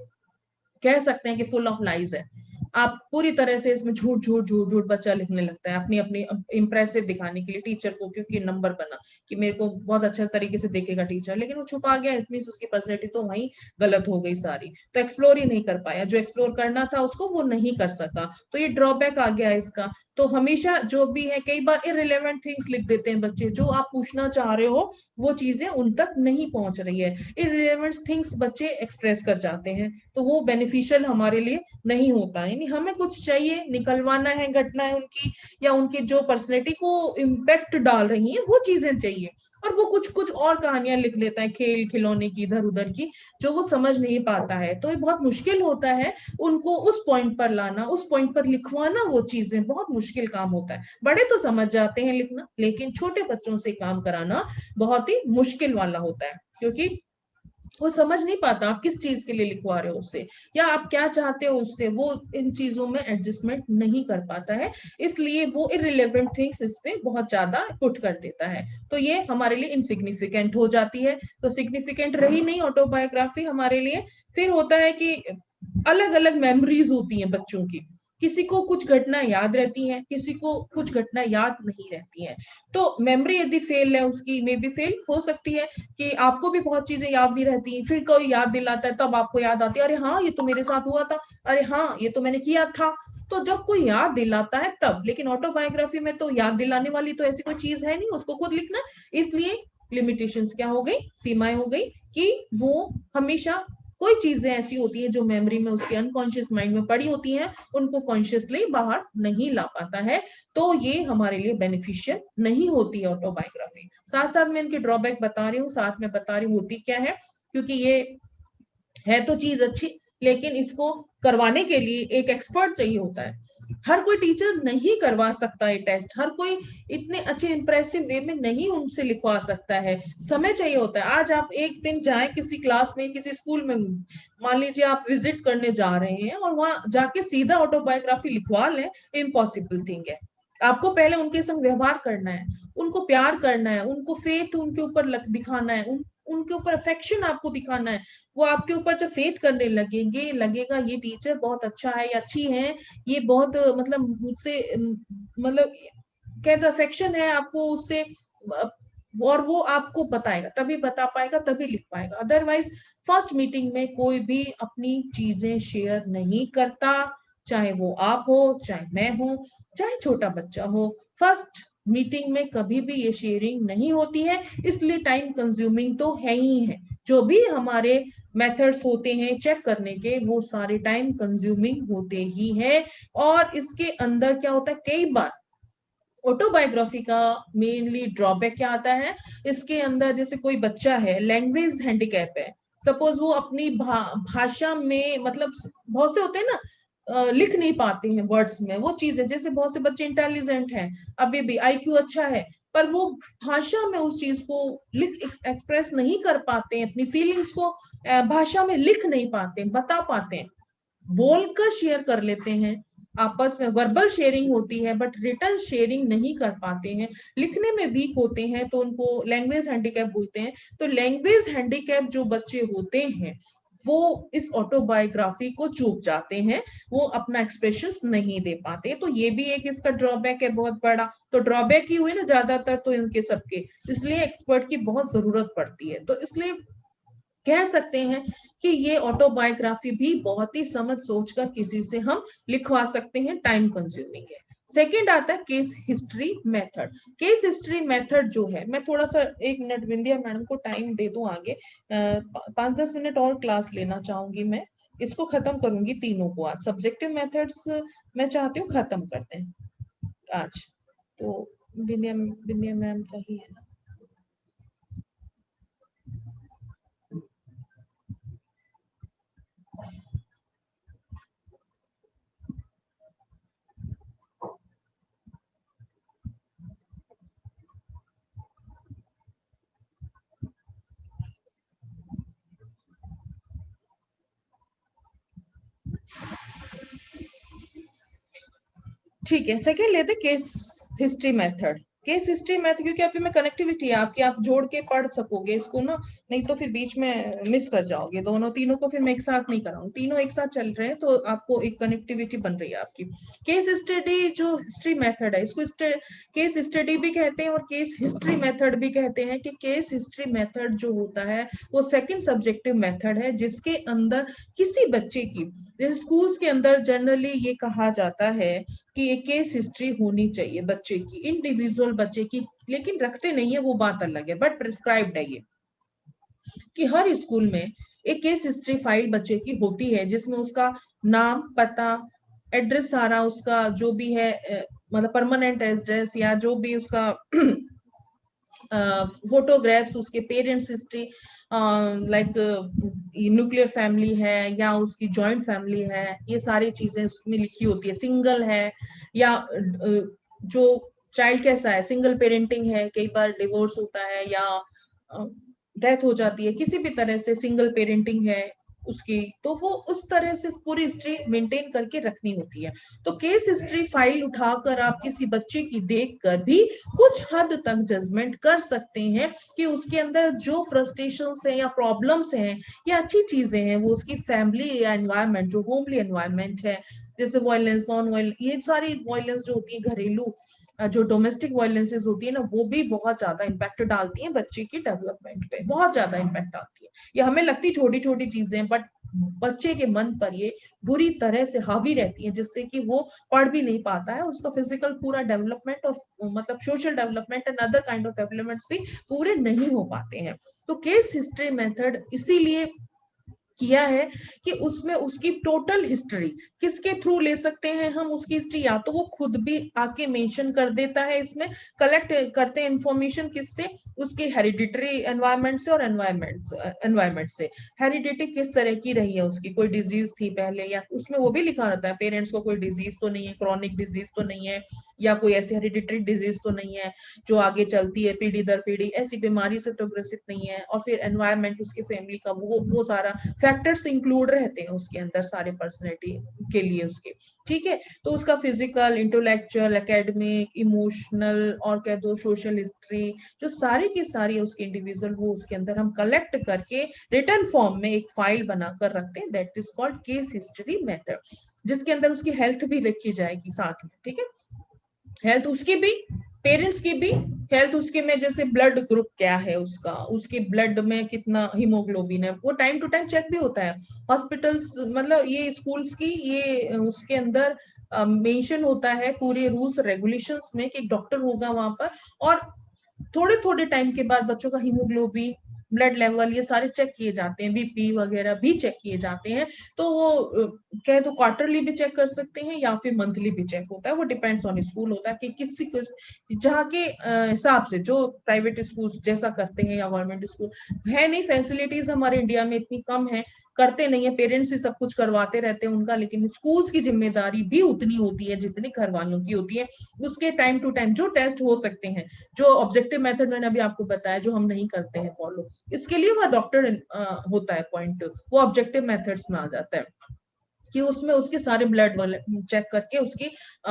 कह सकते हैं कि फुल ऑफ लाइज है। आप पूरी तरह से इसमें झूठ झूठ झूठ झूठ बच्चा लिखने लगता है अपनी अपनी इंप्रेसिव दिखाने के लिए टीचर को, क्योंकि नंबर बना कि मेरे को बहुत अच्छा तरीके से देखेगा टीचर, लेकिन वो छुपा गया, इतनी उसकी पर्सनैलिटी तो वहीं गलत हो गई सारी, तो एक्सप्लोर ही नहीं कर पाया, जो एक्सप्लोर करना था उसको वो नहीं कर सका। तो ये ड्रॉबैक आ गया इसका। तो हमेशा जो भी है, कई बार इररिलेवेंट थिंग्स लिख देते हैं बच्चे, जो आप पूछना चाह रहे हो वो चीजें उन तक नहीं पहुंच रही है, इररिलेवेंट थिंग्स बच्चे एक्सप्रेस कर जाते हैं, तो वो बेनिफिशियल हमारे लिए नहीं होता। यानी हमें कुछ चाहिए, निकलवाना है घटनाएं उनकी, या उनकी जो पर्सनैलिटी को इम्पैक्ट डाल रही है वो चीजें चाहिए, और वो कुछ कुछ और कहानियां लिख लेता है खेल खिलौने की इधर उधर की, जो वो समझ नहीं पाता है। तो ये बहुत मुश्किल होता है उनको उस पॉइंट पर लाना, उस पॉइंट पर लिखवाना, वो चीजें बहुत मुश्किल काम होता है। बड़े तो समझ जाते हैं लिखना, लेकिन छोटे बच्चों से काम कराना बहुत ही मुश्किल वाला होता है, क्योंकि वो समझ नहीं पाता आप किस चीज के लिए लिखवा रहे हो उससे, या आप क्या चाहते हो उससे, वो इन चीजों में एडजस्टमेंट नहीं कर पाता है, इसलिए वो इररिलेवेंट थिंग्स इसमें बहुत ज्यादा पुट कर देता है, तो ये हमारे लिए इनसिग्निफिकेंट हो जाती है। तो सिग्निफिकेंट रही नहीं ऑटोबायोग्राफी हमारे लिए। फिर होता है कि अलग अलग मेमोरीज होती हैं बच्चों की, किसी को कुछ घटना याद रहती हैं, किसी को कुछ घटना याद नहीं रहती हैं। तो मेमोरी यदि फेल है उसकी, मे बी फेल हो सकती है कि आपको भी बहुत चीजें याद नहीं रहती, फिर कोई याद दिलाता है तब आपको याद आती है, अरे हाँ ये तो मेरे साथ हुआ था, अरे हाँ ये तो मैंने किया था। तो जब कोई याद दिलाता है तब, लेकिन ऑटोबायोग्राफी में तो याद दिलाने वाली तो ऐसी कोई चीज है नहीं, उसको खुद लिखना। इसलिए लिमिटेशंस क्या हो गई, सीमाएं हो गई, कि वो हमेशा कोई चीजें ऐसी होती है जो मेमोरी में उसके अनकॉन्शियस माइंड में पड़ी होती हैं, उनको कॉन्शियसली बाहर नहीं ला पाता है। तो ये हमारे लिए बेनिफिशियल नहीं होती है ऑटोबायोग्राफी। साथ साथ में इनके ड्रॉबैक बता रही हूँ, साथ में बता रही हूँ होती क्या है, क्योंकि ये है तो चीज अच्छी, लेकिन इसको करवाने के लिए एक एक्सपर्ट चाहिए होता है। हर कोई टीचर नहीं करवा सकता ये टेस्ट, हर कोई इतने अच्छे इंप्रेसिव वे में नहीं उनसे लिखवा सकता है, समय चाहिए होता है। आज आप एक दिन जाए किसी क्लास में, किसी स्कूल में, मान लीजिए आप विजिट करने जा रहे हैं और वहां जाके सीधा ऑटोबायोग्राफी लिखवा लें, इम्पॉसिबल थिंग है। आपको पहले उनके संग व्यवहार करना है, उनको प्यार करना है, उनको फेथ उनके ऊपर दिखाना है, उनके ऊपर अफेक्शन आपको दिखाना है। वो आपके ऊपर जब फेथ करने लगेंगे, लगेगा ये टीचर बहुत अच्छा है या अच्छी है, ये बहुत मतलब मुझसे मतलब क्या तो अफेक्शन है आपको उससे, और वो आपको बताएगा, तभी बता पाएगा, तभी लिख पाएगा। अदरवाइज फर्स्ट मीटिंग में कोई भी अपनी चीजें शेयर नहीं करता, चाहे वो आप हो, चाहे मैं हूं, चाहे छोटा बच्चा हो। फर्स्ट मीटिंग में कभी भी ये शेयरिंग नहीं होती है, इसलिए टाइम कंज्यूमिंग तो है ही है। जो भी हमारे मेथड्स होते हैं चेक करने के, वो सारे टाइम कंज्यूमिंग होते ही है। और इसके अंदर क्या होता है, कई बार ऑटोबायोग्राफी का मेनली ड्रॉबैक क्या आता है, इसके अंदर जैसे कोई बच्चा है, लैंग्वेज हैंडीकैप है, सपोज वो अपनी भाषा में, मतलब बहुत से होते हैं ना लिख नहीं पाते हैं वर्ड्स में वो चीजें, जैसे बहुत से बच्चे इंटेलिजेंट हैं, अभी भी आईक्यू अच्छा है, पर वो भाषा में उस चीज को लिख एक्सप्रेस नहीं कर पाते हैं, अपनी फीलिंग्स को भाषा में लिख नहीं पाते, बता पाते हैं, बोलकर शेयर कर लेते हैं, आपस में वर्बल शेयरिंग होती है, बट रिटर्न शेयरिंग नहीं कर पाते हैं, लिखने में वीक होते हैं, तो उनको लैंग्वेज हैंडीकैप बोलते हैं। तो लैंग्वेज हैंडीकैप जो बच्चे होते हैं वो इस ऑटोबायोग्राफी को चूक जाते हैं, वो अपना एक्सप्रेशन नहीं दे पाते। तो ये भी एक इसका ड्रॉबैक है बहुत बड़ा। तो ड्रॉबैक ही हुए ना ज्यादातर तो इनके सबके, इसलिए एक्सपर्ट की बहुत जरूरत पड़ती है। तो इसलिए कह सकते हैं कि ये ऑटोबायोग्राफी भी बहुत ही समझ सोचकर किसी से हम लिखवा सकते हैं, टाइम कंज्यूमिंग है। सेकंड आता है case history method. Case history method जो है, मैं थोड़ा सा 1 मिनट विंध्या मैडम को टाइम दे दूं आगे, 5-10 मिनट और क्लास लेना चाहूंगी मैं, इसको खत्म करूंगी तीनों को आज। सब्जेक्टिव मेथड्स मैं चाहती हूँ खत्म करते हैं आज। तो विंध्या मैम चाहिए ना। ठीक है, सेकंड लेते case history method. Case history method क्योंकि आप में कनेक्टिविटी है आपकी, आप जोड़ के पढ़ सकोगे इसको ना, नहीं तो फिर बीच में मिस कर जाओगे। दोनों तीनों को फिर मैं एक साथ नहीं कराऊंगी, तीनों एक साथ चल रहे हैं तो आपको एक कनेक्टिविटी बन रही है आपकी। केस स्टडी जो हिस्ट्री मेथड है, इसको केस स्टडी भी कहते हैं और केस हिस्ट्री मेथड भी कहते हैं। कि केस हिस्ट्री मेथड जो होता है वो सेकंड सब्जेक्टिव मेथड है, जिसके अंदर किसी बच्चे की, जैसे स्कूल्स के अंदर जनरली ये कहा जाता है कि एक केस हिस्ट्री होनी चाहिए बच्चे की, इंडिविजुअल बच्चे की, लेकिन रखते नहीं है वो बात अलग है, बट प्रिस्क्राइब्ड है ये कि हर स्कूल में एक केस हिस्ट्री फाइल बच्चे की होती है, जिसमें उसका नाम, पता, एड्रेस, सारा उसका जो भी है, मतलब परमानेंट एड्रेस या जो भी उसका फोटोग्राफ्स, उसके parents history, like nuclear family है या उसकी जॉइंट फैमिली है, ये सारी चीजें उसमें लिखी होती है। सिंगल है या जो चाइल्ड कैसा है, सिंगल पेरेंटिंग है, कई बार डिवोर्स होता है या डेथ हो जाती है, किसी भी तरह से सिंगल पेरेंटिंग है उसकी, तो वो उस तरह से पूरी हिस्ट्री मेंटेन करके रखनी होती है। तो केस हिस्ट्री फाइल उठाकर आप किसी बच्चे की देखकर भी कुछ हद तक जजमेंट कर सकते हैं कि उसके अंदर जो फ्रस्ट्रेशंस हैं या प्रॉब्लम्स हैं या अच्छी चीजें हैं, वो उसकी फैमिली या एनवायरनमेंट, जो होमली एनवायरनमेंट है, जैसे वायलेंस, नॉन वायलेंस, ये सारी वायलेंस जो होती है, घरेलू जो डोमेस्टिक वायलेंसेस होती है ना, वो भी बहुत ज्यादा इम्पैक्ट डालती हैं बच्चे की डेवलपमेंट पे, बहुत ज्यादा इम्पैक्ट डालती है। ये हमें लगती छोटी छोटी चीजें, बट बच्चे के मन पर ये बुरी तरह से हावी रहती है, जिससे कि वो पढ़ भी नहीं पाता है, उसका फिजिकल पूरा डेवलपमेंट और मतलब social development and other kind of developments भी पूरे नहीं हो पाते हैं। तो केस हिस्ट्री मेथड इसीलिए किया है कि उसमें उसकी टोटल हिस्ट्री किसके थ्रू ले सकते हैं हम उसकी हिस्ट्री, या तो वो खुद भी आके मेंशन कर देता है, इसमें कलेक्ट करते हैं इंफॉर्मेशन किससे, उसके हेरिडिटरी एनवायरनमेंट से और एनवायरनमेंट से। हेरिडिटी किस तरह की रही है उसकी, कोई डिजीज थी पहले, या उसमें वो भी लिखा रहता है पेरेंट्स को कोई डिजीज तो नहीं है, क्रॉनिक डिजीज तो नहीं है, या कोई ऐसी हेरिडिटरी डिजीज तो नहीं है जो आगे चलती है पीढ़ी दर पीढ़ी, ऐसी बीमारी से तो ग्रसित नहीं है। और फिर एनवायरनमेंट उसकी फैमिली का वो सारा फैक्टर्स इंक्लूड रहते हैं उसके अंदर सारे पर्सनैलिटी के लिए उसके, ठीक है। तो उसका फिजिकल, इंटेलेक्चुअल, एकेडमिक, इमोशनल और कह दो सोशल हिस्ट्री, जो सारी की सारी उसके इंडिविजुअल, वो उसके अंदर हम कलेक्ट करके रिटर्न फॉर्म में एक फाइल बनाकर रखते हैं, that is called case history method, जिसके अंदर उसकी हेल्थ भी लिखी जाएगी साथ में, ठीक है। हेल्थ उसकी भी, पेरेंट्स की भी हेल्थ, उसके में जैसे ब्लड ग्रुप क्या है उसका, उसके ब्लड में कितना हीमोग्लोबिन है, वो टाइम टू टाइम चेक भी होता है। हॉस्पिटल्स मतलब ये स्कूल्स की ये उसके अंदर मेंशन होता है पूरे रूल्स रेगुलेशंस में कि एक डॉक्टर होगा वहां पर, और थोड़े थोड़े टाइम के बाद बच्चों का हीमोग्लोबिन, ब्लड लेवल, ये सारे चेक किए जाते हैं, बीपी वगैरह भी चेक किए जाते हैं। तो वो कहे तो क्वार्टरली भी चेक कर सकते हैं या फिर मंथली भी चेक होता है, वो डिपेंड्स ऑन स्कूल होता है कि किसी को जहाँ के हिसाब से, जो प्राइवेट स्कूल जैसा करते हैं या गवर्नमेंट स्कूल है। नहीं, फैसिलिटीज हमारे इंडिया में इतनी कम है, करते नहीं है, पेरेंट्स ही सब कुछ करवाते रहते हैं उनका, लेकिन स्कूल्स की जिम्मेदारी भी उतनी होती है जितनी घर वालों की होती है। उसके टाइम टू टाइम जो टेस्ट हो सकते हैं, जो ऑब्जेक्टिव मेथड मैंने अभी आपको बताया जो हम नहीं करते हैं फॉलो, इसके लिए वह डॉक्टर होता है पॉइंट, वो ऑब्जेक्टिव मेथड्स में आ जाता है कि उसमें उसके सारे ब्लड चेक करके उसकी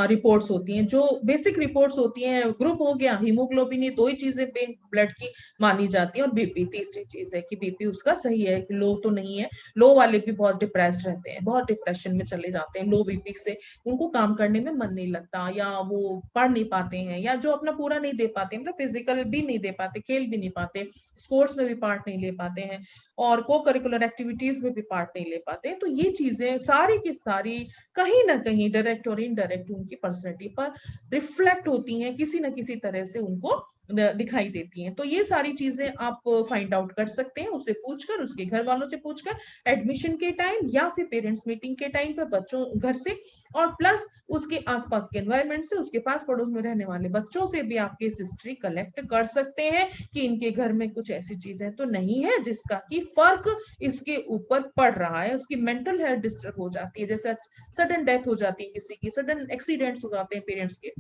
रिपोर्ट्स होती हैं, जो बेसिक रिपोर्ट्स होती हैं। ग्रुप हो गया, हीमोग्लोबिन, ये दो ही चीजें ब्लड की मानी जाती है, और बीपी तीसरी चीज है कि बीपी उसका सही है, लो तो नहीं है। लो वाले भी बहुत डिप्रेस्ड रहते हैं, बहुत डिप्रेशन में चले जाते हैं, लो बीपी से उनको काम करने में मन नहीं लगता, या वो पढ़ नहीं पाते हैं, या जो अपना पूरा नहीं दे पाते, मतलब फिजिकल भी नहीं दे पाते, खेल भी नहीं पाते, स्पोर्ट्स में भी पार्ट नहीं ले पाते हैं, और को करिकुलर एक्टिविटीज में भी पार्ट नहीं ले पाते। तो ये चीजें सारी की सारी कहीं ना कहीं डायरेक्ट और इनडायरेक्ट उनकी पर्सनैलिटी पर रिफ्लेक्ट होती हैं, किसी ना किसी तरह से उनको दिखाई देती हैं। तो ये सारी चीजें आप फाइंड आउट कर सकते हैं उससे पूछकर, उसके घर वालों से पूछकर, एडमिशन के टाइम या फिर पेरेंट्स मीटिंग के टाइम पे बच्चों घर से, और प्लस उसके आसपास के एनवायरनमेंट से, उसके पास पड़ोस में रहने वाले बच्चों से भी आप केस हिस्ट्री कलेक्ट कर सकते हैं कि इनके घर में कुछ ऐसी चीजें तो नहीं है जिसका कि फर्क इसके ऊपर पड़ रहा है, उसकी मेंटल हेल्थ डिस्टर्ब हो जाती है, जैसे सडन डेथ हो जाती है किसी की, सडन एक्सीडेंट्स हो जाते हैं पेरेंट्स के,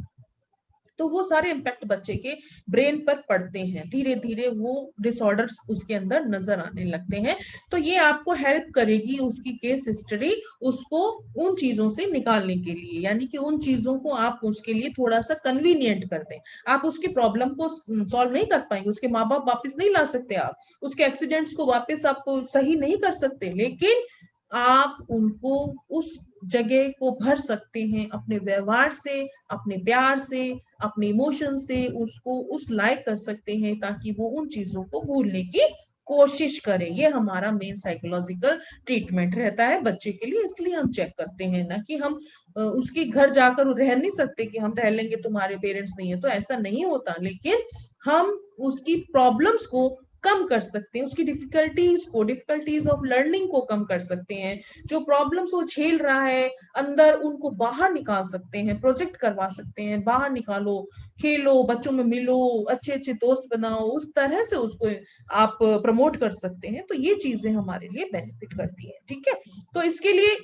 तो वो सारे इम्पैक्ट बच्चे के ब्रेन पर पड़ते हैं, धीरे धीरे वो डिसऑर्डर्स उसके अंदर नजर आने लगते हैं। तो ये आपको हेल्प करेगी उसकी केस हिस्ट्री उसको उन चीजों से निकालने के लिए, यानी कि उन चीजों को आप उसके लिए थोड़ा सा कन्वीनियंट कर दें। आप उसकी प्रॉब्लम को सॉल्व नहीं कर पाएंगे, उसके माँ बाप वापस नहीं ला सकते, आप उसके एक्सीडेंट्स को वापस आप सही नहीं कर सकते, लेकिन आप उनको उस जगह को भर सकते हैं अपने व्यवहार से, अपने प्यार से, अपने इमोशन से, उसको उस लायक कर सकते हैं ताकि वो उन चीजों को भूलने की कोशिश करे। ये हमारा मेन साइकोलॉजिकल ट्रीटमेंट रहता है बच्चे के लिए, इसलिए हम चेक करते हैं ना कि हम उसके घर जाकर रह नहीं सकते कि हम रह लेंगे तुम्हारे पेरेंट्स नहीं है, तो ऐसा नहीं होता, लेकिन हम उसकी प्रॉब्लम्स को कम कर सकते हैं, उसकी डिफिकल्टीज ऑफ लर्निंग को कम कर सकते हैं, जो प्रॉब्लम्स वो झेल रहा है अंदर उनको बाहर निकाल सकते हैं, प्रोजेक्ट करवा सकते हैं, बाहर निकालो, खेलो, बच्चों में मिलो, अच्छे अच्छे दोस्त बनाओ, उस तरह से उसको आप प्रमोट कर सकते हैं। तो ये चीजें हमारे लिए बेनिफिट करती है, ठीक है। तो इसके लिए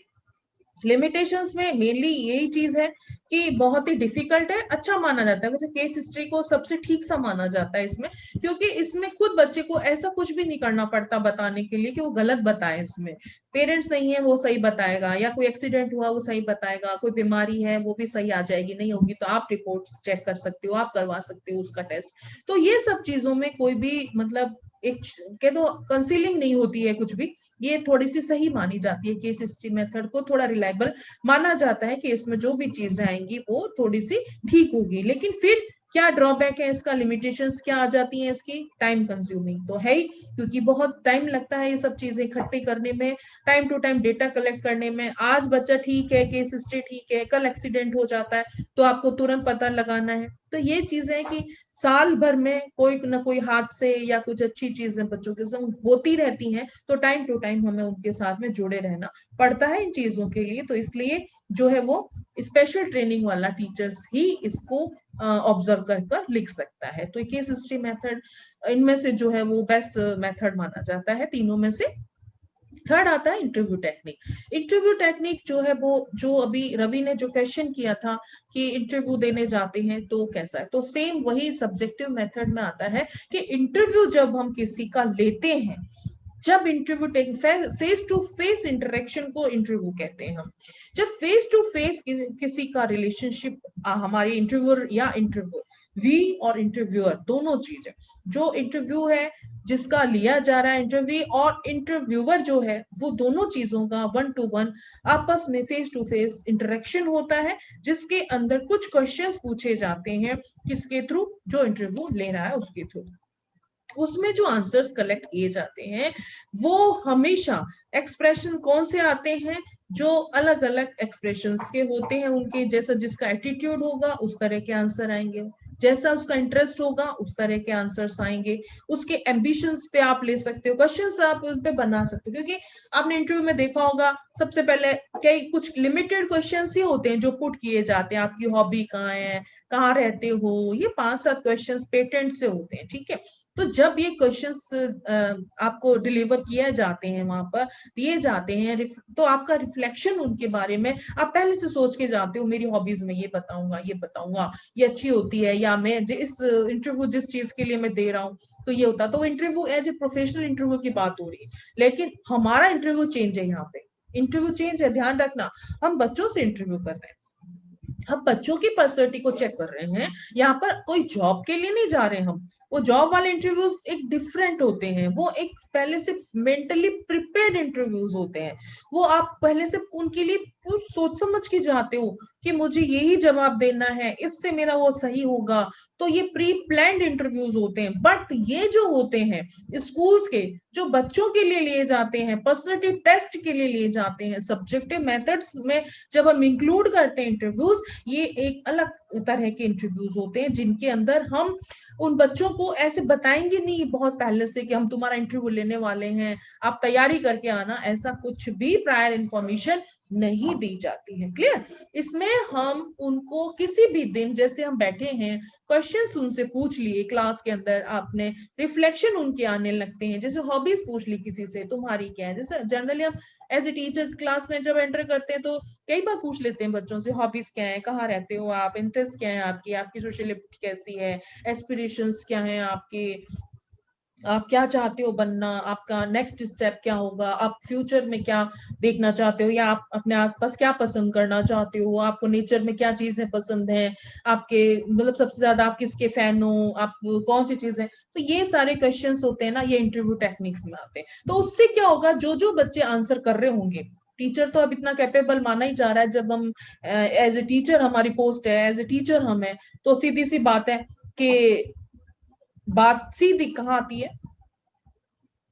लिमिटेशंस में मेनली यही चीज है कि बहुत ही डिफिकल्ट है, अच्छा माना जाता है, वैसे केस हिस्ट्री को सबसे ठीक सा माना जाता है इसमें, क्योंकि इसमें खुद बच्चे को ऐसा कुछ भी नहीं करना पड़ता बताने के लिए कि वो गलत बताए। इसमें पेरेंट्स नहीं है वो सही बताएगा, या कोई एक्सीडेंट हुआ वो सही बताएगा, कोई बीमारी है वो भी सही आ जाएगी, नहीं होगी तो आप रिपोर्ट्स चेक कर सकते हो, आप करवा सकते हो उसका टेस्ट। तो ये सब चीजों में कोई भी मतलब एक कह दो कंसीलिंग नहीं होती है कुछ भी, ये थोड़ी सी सही मानी जाती है। केस हिस्ट्री मेथड को थोड़ा रिलायबल माना जाता है कि इसमें जो भी चीजें आएंगी वो थोड़ी सी ठीक होगी, लेकिन फिर क्या ड्रॉबैक है इसका, लिमिटेशंस क्या आ जाती हैं इसकी, टाइम कंज्यूमिंग तो है ही, क्योंकि बहुत टाइम लगता है ये सब चीजें इकट्ठी करने में, time to time data collect करने में। आज बच्चा ठीक है, केस हिस्ट्री ठीक है, कल एक्सीडेंट हो जाता है तो आपको तुरंत पता लगाना है। तो ये चीजें कि साल भर में कोई ना कोई हादसे या कुछ अच्छी चीजें बच्चों के संग होती रहती हैं, तो टाइम टू टाइम हमें उनके साथ में जुड़े रहना पड़ता है इन चीजों के लिए। तो इसलिए जो है वो स्पेशल ट्रेनिंग वाला टीचर्स ही इसको ऑब्जर्व कर लिख सकता है। तो केस हिस्ट्री मेथड इनमें से जो है वो बेस्ट मेथड माना जाता है तीनों में से। थर्ड आता है इंटरव्यू टेक्निक। इंटरव्यू टेक्निक जो है वो जो अभी रवि ने जो क्वेश्चन किया था कि इंटरव्यू देने जाते हैं तो कैसा है, तो सेम वही सब्जेक्टिव मेथड में आता है कि इंटरव्यू जब हम किसी का लेते हैं, जब interview face to face interaction को इंटरव्यू कहते हैं हम, जब फेस टू फेस किसी का रिलेशनशिप हमारे इंटरव्यूअर या इंटरव्यू वी और इंटरव्यूअर दोनों चीजें, जो इंटरव्यू है जिसका लिया जा रहा है इंटरव्यू और इंटरव्यूअर जो है, वो दोनों चीजों का 1 to 1 आपस में फेस टू फेस इंटरेक्शन होता है, जिसके अंदर कुछ क्वेश्चंस पूछे जाते हैं किसके थ्रू, जो इंटरव्यू ले रहा है उसके थ्रू। उसमें जो आंसर्स कलेक्ट किए जाते हैं वो हमेशा एक्सप्रेशन कौन से आते हैं, जो अलग अलग एक्सप्रेशंस के होते हैं उनके, जैसा जिसका एटीट्यूड होगा उस तरह के आंसर आएंगे, जैसा उसका इंटरेस्ट होगा उस तरह के आंसर्स आएंगे, उसके एम्बिशंस पे आप ले सकते हो, क्वेश्चंस आप उन पे बना सकते हो। क्योंकि आपने इंटरव्यू में देखा होगा सबसे पहले कई कुछ लिमिटेड क्वेश्चंस ही होते हैं जो पुट किए जाते हैं, आपकी हॉबी कहाँ है, कहाँ रहते हो, ये 5-7 क्वेश्चंस पेटेंट से होते हैं, ठीक है। तो जब ये क्वेश्चंस आपको डिलीवर किए जाते हैं, वहां पर दिए जाते हैं, तो आपका रिफ्लेक्शन उनके बारे में आप पहले से सोच के जाते हो, मेरी हॉबीज में ये बताऊंगा, ये बताऊंगा, ये अच्छी होती है, या मैं इस इंटरव्यू जिस चीज के लिए मैं दे रहा हूँ तो ये होता। तो interview as a professional interview की बात हो रही है, लेकिन हमारा इंटरव्यू चेंज है, यहाँ पे इंटरव्यू चेंज है, ध्यान रखना। हम बच्चों से इंटरव्यू कर रहे हैं, हम बच्चों की पर्सनैलिटी को चेक कर रहे हैं, यहाँ पर कोई जॉब के लिए नहीं जा रहे हम। वो जॉब वाले इंटरव्यूज एक डिफरेंट होते हैं, वो एक पहले से मेंटली प्रिपेयर्ड इंटरव्यूज होते हैं, वो आप पहले से उनके लिए कुछ सोच समझ के जाते हो कि मुझे यही जवाब देना है, इससे मेरा वो सही होगा, तो ये प्री प्लान्ड इंटरव्यूज होते हैं। बट ये जो होते हैं स्कूल्स के, जो बच्चों के लिए लिए जाते हैं, पर्सनैलिटी टेस्ट के लिए लिए जाते हैं, सब्जेक्टिव मेथड्स में जब हम इंक्लूड करते हैं इंटरव्यूज, ये एक अलग तरह के इंटरव्यूज होते हैं जिनके अंदर हम उन बच्चों को ऐसे बताएंगे नहीं बहुत पहले से कि हम तुम्हारा इंटरव्यू लेने वाले हैं, आप तैयारी करके आना, ऐसा कुछ भी प्रायर इंफॉर्मेशन नहीं दी जाती है। क्लियर? इसमें हम उनको किसी भी दिन जैसे हम बैठे हैं, क्वेश्चंस उनसे पूछ लिए क्लास के अंदर, आपने रिफ्लेक्शन उनके आने लगते हैं, जैसे हॉबीज पूछ ली किसी से तुम्हारी क्या है, जैसे जनरली हम एज ए टीचर क्लास में जब एंटर करते हैं तो कई बार पूछ लेते हैं बच्चों से हॉबीज क्या है, कहाँ रहते हो आप, इंटरेस्ट क्या है आपकी, आपकी सोशलिटी कैसी है, एस्पिरेशंस क्या है आपके, आप क्या चाहते हो बनना, आपका नेक्स्ट स्टेप क्या होगा, आप फ्यूचर में क्या देखना चाहते हो, या आप अपने आसपास क्या पसंद करना चाहते हो, आपको नेचर में क्या चीजें पसंद हैं, आपके मतलब सबसे ज्यादा आप किसके फैन हो, आप कौन सी चीजें, तो ये सारे क्वेश्चंस होते हैं ना, ये इंटरव्यू टेक्निक्स में आते हैं। तो उससे क्या होगा, जो जो बच्चे आंसर कर रहे होंगे, टीचर तो अब इतना कैपेबल माना ही जा रहा है, जब हम एज ए टीचर हमारी पोस्ट है, एज ए टीचर हम है, तो सीधी सी बात है कि बात सीधी कहाँ आती है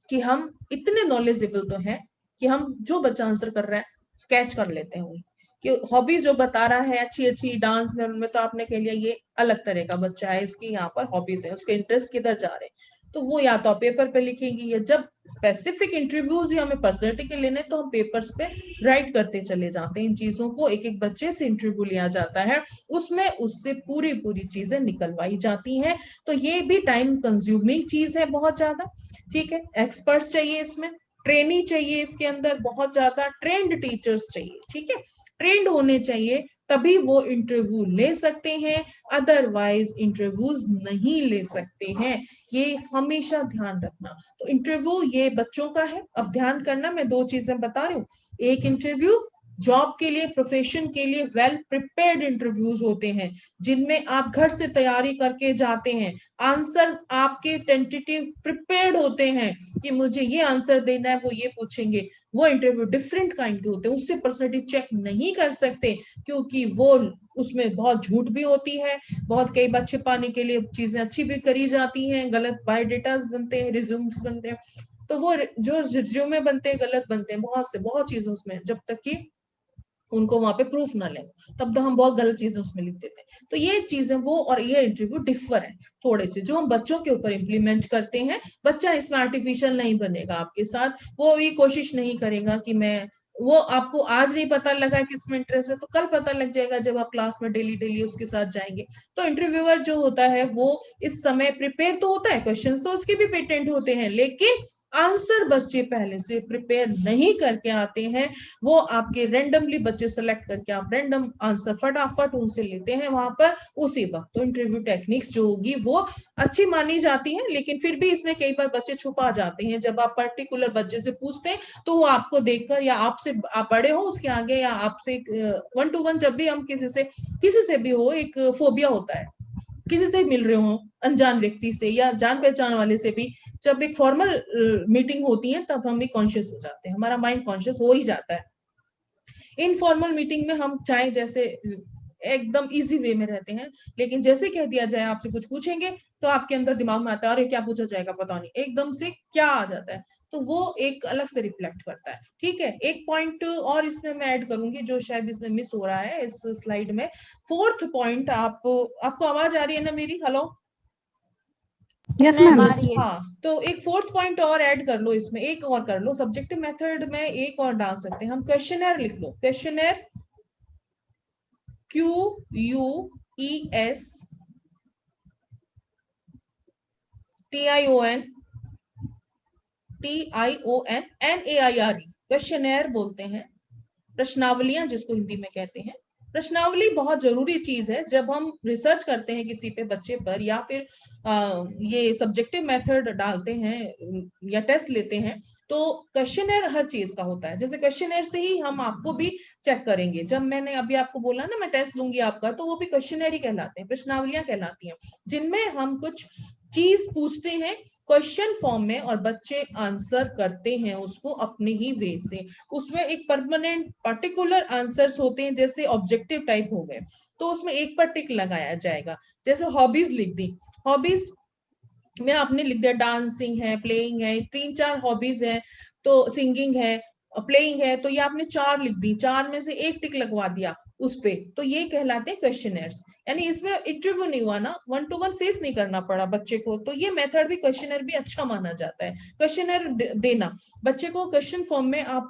कि हम इतने नॉलेजेबल तो हैं कि हम जो बच्चा आंसर कर रहा है कैच कर लेते हैं कि हॉबीज जो बता रहा है अच्छी अच्छी डांस में, उनमें तो आपने कह लिया ये अलग तरह का बच्चा है, इसकी यहाँ पर हॉबीज है, उसके इंटरेस्ट किधर जा रहे हैं, तो वो या तो पेपर पे लिखेंगी, या जब स्पेसिफिक इंटरव्यूज या हमें पर्सनैलिटी के लेने तो हम पेपर्स पे राइट करते चले जाते हैं इन चीजों को, एक एक बच्चे से इंटरव्यू लिया जाता है, उसमें उससे पूरी पूरी चीजें निकलवाई जाती हैं। तो ये भी टाइम कंज्यूमिंग चीज है बहुत ज्यादा। ठीक है, एक्सपर्ट्स चाहिए इसमें, ट्रेनी चाहिए इसके अंदर बहुत ज्यादा, ट्रेंड टीचर्स चाहिए। ठीक है, ट्रेंड होने चाहिए तभी वो इंटरव्यू ले सकते हैं, अदरवाइज इंटरव्यूज नहीं ले सकते हैं, ये हमेशा ध्यान रखना। तो इंटरव्यू ये बच्चों का है। अब ध्यान करना, मैं दो चीजें बता रही हूँ, एक इंटरव्यू जॉब के लिए, प्रोफेशन के लिए वेल प्रिपेयर्ड इंटरव्यूज होते हैं, जिनमें आप घर से तैयारी करके जाते हैं, आंसर आपके टेंटेटिव प्रिपेयर्ड होते हैं कि मुझे ये आंसर देना है, वो ये पूछेंगे, वो इंटरव्यू डिफरेंट काइंड के होते हैं, उससे पर्सनैलिटी चेक नहीं कर सकते, क्योंकि वो उसमें बहुत झूठ भी होती है, बहुत कई बार छिपाने के लिए चीजें अच्छी भी करी जाती हैं, गलत बायोडेटास बनते हैं, रिज्यूम्स बनते हैं, तो वो जो रिज्यूमे बनते हैं गलत बनते हैं, बहुत चीजें उसमें, जब तक कि उनको वहां पे प्रूफ ना ले, तब तो हम बहुत गलत चीजें उसमें लिख देते हैं। तो ये चीजें वो और ये इंटरव्यू डिफर है थोड़े से, जो हम बच्चों के ऊपर इम्प्लीमेंट करते हैं। बच्चा इसमें आर्टिफिशियल नहीं बनेगा आपके साथ, वो ये कोशिश नहीं करेगा कि मैं, वो आपको आज नहीं पता लगा किसमें इंटरेस्ट है तो कल पता लग जाएगा जब आप क्लास में डेली डेली उसके साथ जाएंगे। तो इंटरव्यूअर जो होता है वो इस समय प्रिपेयर तो होता है, क्वेश्चंस तो उसके भी पेटेंट होते हैं, लेकिन आंसर बच्चे पहले से प्रिपेयर नहीं करके आते हैं, वो आपके रैंडमली बच्चे सेलेक्ट करके आप रैंडम आंसर फटाफट उनसे लेते हैं वहां पर उसी वक्त। तो इंटरव्यू टेक्निक्स जो होगी वो अच्छी मानी जाती है, लेकिन फिर भी इसमें कई बार बच्चे छुपा जाते हैं। जब आप पर्टिकुलर बच्चे से पूछते हैं तो वो आपको देखकर, या आपसे आप बड़े हो उसके आगे, या आपसे 1-to-1 जब भी हम किसी से भी हो, एक फोबिया होता है, किसी से मिल रहे हो अनजान व्यक्ति से या जान पहचान वाले से भी, जब एक फॉर्मल मीटिंग होती है तब हम भी कॉन्शियस हो जाते हैं, हमारा माइंड कॉन्शियस हो ही जाता है। इनफॉर्मल मीटिंग में हम चाहे जैसे एकदम इजी वे में रहते हैं, लेकिन जैसे कह दिया जाए आपसे कुछ पूछेंगे तो आपके अंदर दिमाग में आता है अरे क्या पूछा जाएगा पता नहीं, एकदम से क्या आ जाता है, तो वो एक अलग से रिफ्लेक्ट करता है। ठीक है, एक पॉइंट और इसमें मैं ऐड करूंगी जो शायद इसमें मिस हो रहा है इस स्लाइड में, फोर्थ पॉइंट। आपको आवाज आ रही है ना मेरी? हेलो? Yes ma'am. हाँ, तो एक फोर्थ पॉइंट और ऐड कर लो इसमें, एक और कर लो, सब्जेक्टिव मेथड में एक और डाल सकते हैं हम, क्वेश्चनर लिख लो, क्वेश्चनर QUES TIONNAIRE, क्वेश्चनर बोलते हैं, प्रश्नावलियां जिसको हिंदी में कहते हैं। प्रश्नावली बहुत जरूरी चीज है जब हम रिसर्च करते हैं किसी पे बच्चे पर, या फिर ये सब्जेक्टिव मेथड डालते हैं या टेस्ट लेते हैं, तो क्वेश्चनर हर चीज का होता है। जैसे क्वेश्चनर से ही हम आपको भी चेक करेंगे, जब मैंने अभी आपको बोला ना मैं टेस्ट लूंगी आपका, तो वो भी क्वेश्चनर ही कहलाते हैं, प्रश्नावलियां कहलाती हैं, जिनमें हम कुछ चीज पूछते हैं क्वेश्चन फॉर्म में और बच्चे आंसर करते हैं उसको अपने ही वे से। उसमें एक परमानेंट पर्टिकुलर आंसर्स होते हैं, जैसे ऑब्जेक्टिव टाइप हो गए तो उसमें एक पर टिक लगाया जाएगा। जैसे हॉबीज लिख दी, हॉबीज में आपने लिख दिया डांसिंग है, प्लेइंग है, 3-4 हॉबीज है, तो सिंगिंग है, प्लेइंग है, तो ये आपने 4 लिख दी, 4 में से एक टिक लगवा दिया। उस पे, तो ये कहलाते हैं क्वेश्चनर्स। यानी इसमें इंटरव्यू नहीं हुआ ना, 1-to-1 फेस नहीं करना पड़ा बच्चे को, तो ये मेथड भी क्वेश्चनर भी अच्छा माना जाता है। क्वेश्चनर देना बच्चे को, क्वेश्चन फॉर्म में आप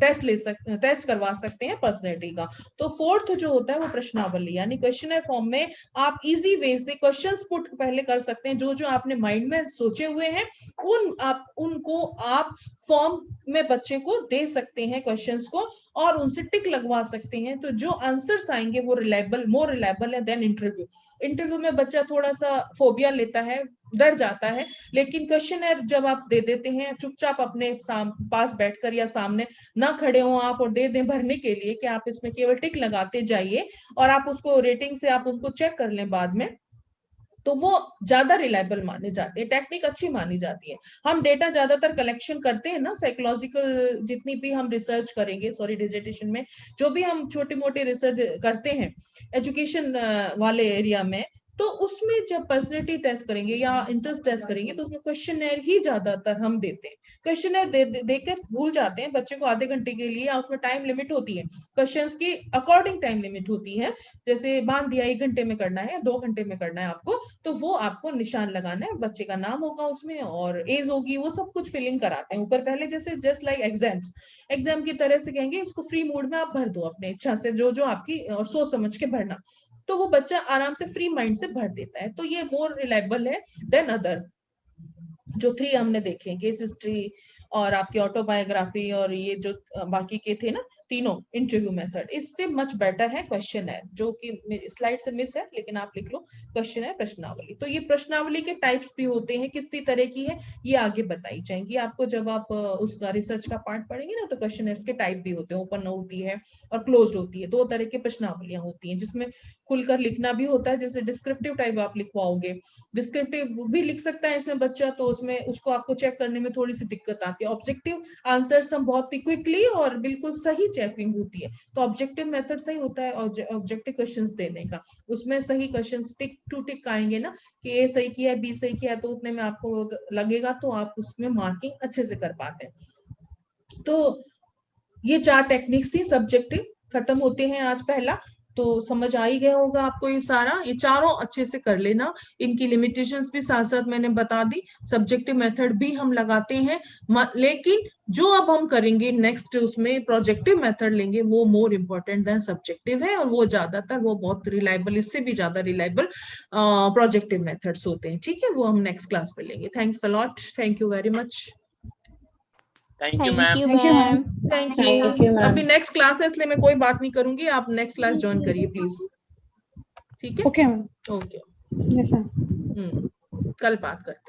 टेस्ट करवा सकते हैं पर्सनैलिटी का। तो फोर्थ जो होता है वो प्रश्नावली, यानी क्वेश्चनर फॉर्म में आप इजी वे से क्वेश्चंस पुट पहले कर सकते हैं, जो जो आपने माइंड में सोचे हुए हैं उनको आप फॉर्म में बच्चे को दे सकते हैं क्वेश्चंस को, और उनसे टिक लगवा सकते हैं। तो जो आंसर्स आएंगे वो रिलायबल, मोर रिलायबल है देन इंटरव्यू। इंटरव्यू में बच्चा थोड़ा सा फोबिया लेता है, डर जाता है, लेकिन क्वेश्चनर जब आप दे देते हैं चुपचाप अपने पास बैठकर या सामने ना खड़े हो आप और दे दें भरने के लिए कि आप इसमें केवल टिक लगाते जाइए और आप उसको रेटिंग से आप उसको चेक कर लें बाद में, तो वो ज्यादा रिलायबल माने जाते हैं, टेक्निक अच्छी मानी जाती है। हम डेटा ज्यादातर कलेक्शन करते हैं ना, साइकोलॉजिकल जितनी भी हम रिसर्च करेंगे, सॉरी डिसर्टेशन में जो भी हम छोटी मोटी रिसर्च करते हैं एजुकेशन वाले एरिया में, तो उसमें जब पर्सनैलिटी टेस्ट करेंगे या इंटरेस्ट टेस्ट करेंगे तो उसमें क्वेश्चनर ही ज्यादातर हम देते हैं। क्वेश्चनर देकर भूल जाते हैं बच्चे को आधे घंटे के लिए, या उसमें टाइम लिमिट होती है, क्वेश्चंस की अकॉर्डिंग टाइम लिमिट होती है, जैसे बांध दिया 1 घंटे में करना है, 2 घंटे में करना है आपको, तो वो आपको निशान लगाना है, बच्चे का नाम होगा उसमें और एज होगी, वो सब कुछ फिलिंग कराते हैं ऊपर पहले, जैसे जस्ट लाइक एग्जाम की तरह से कहेंगे इसको फ्री मूड में आप भर दो अपने इच्छा से, जो जो आपकी, और सोच समझ के भरना, तो वो बच्चा आराम से फ्री माइंड से भर देता है। तो ये मोर रिलायबल है देन अदर जो 3 हमने देखे, केस हिस्ट्री और आपकी ऑटोबायोग्राफी और ये जो बाकी के थे ना तीनों इंटरव्यू मेथड, इससे मच बेटर है क्वेश्चनर, जो कि मेरी स्लाइड से मिस है लेकिन आप लिख लो क्वेश्चनर प्रश्नावली। तो ये प्रश्नावली के टाइप्स भी होते हैं, कितनी तरह की है ये आगे बताई जाएंगी आपको जब आप उसका रिसर्च का पार्ट पढ़ेंगे ना। तो क्वेश्चनर्स के टाइप भी होते हैं, ओपन होती है और क्लोज्ड होती है, 2 तरह की प्रश्नावलियां होती हैं जिसमें खुलकर लिखना भी होता है, जैसे डिस्क्रिप्टिव टाइप आप लिखवाओगे, डिस्क्रिप्टिव भी लिख सकता है इसमें बच्चा, तो उसमें उसको आपको चेक करने में थोड़ी सी दिक्कत आती है। ऑब्जेक्टिव आंसर्स हम बहुत ही क्विकली और बिल्कुल सही चेकिंग होती है, तो ऑब्जेक्टिव मेथड सही होता है ऑब्जेक्टिव क्वेश्चंस देने का, उसमें सही क्वेश्चंस टिक टू टिक आएंगे ना कि ए सही किया है बी सही किया है, तो उतने में आपको लगेगा, तो आप उसमें मार्किंग अच्छे से कर पाते हैं। तो ये 4 टेक्निक्स थी, सब्जेक्टिव खत्म होते हैं आज पहला, तो समझ आ ही गया होगा आपको ये सारा, ये चारों अच्छे से कर लेना। इनकी लिमिटेशंस भी साथ साथ मैंने बता दी, सब्जेक्टिव मेथड भी हम लगाते हैं, लेकिन जो अब हम करेंगे नेक्स्ट उसमें प्रोजेक्टिव मेथड लेंगे, वो मोर इम्पोर्टेंट देन सब्जेक्टिव है, और वो ज्यादातर वो बहुत रिलायबल, इससे भी ज्यादा रिलायबल प्रोजेक्टिव मेथड्स होते हैं। ठीक है, वो हम नेक्स्ट क्लास में लेंगे। Thanks a lot, thank you very much. Thank you ma'am. Thank you. अभी नेक्स्ट क्लास है इसलिए मैं कोई बात नहीं करूंगी, आप नेक्स्ट क्लास ज्वाइन करिए प्लीज। ठीक है, okay ma'am. Okay, yes ma'am. कल बात करते हैं।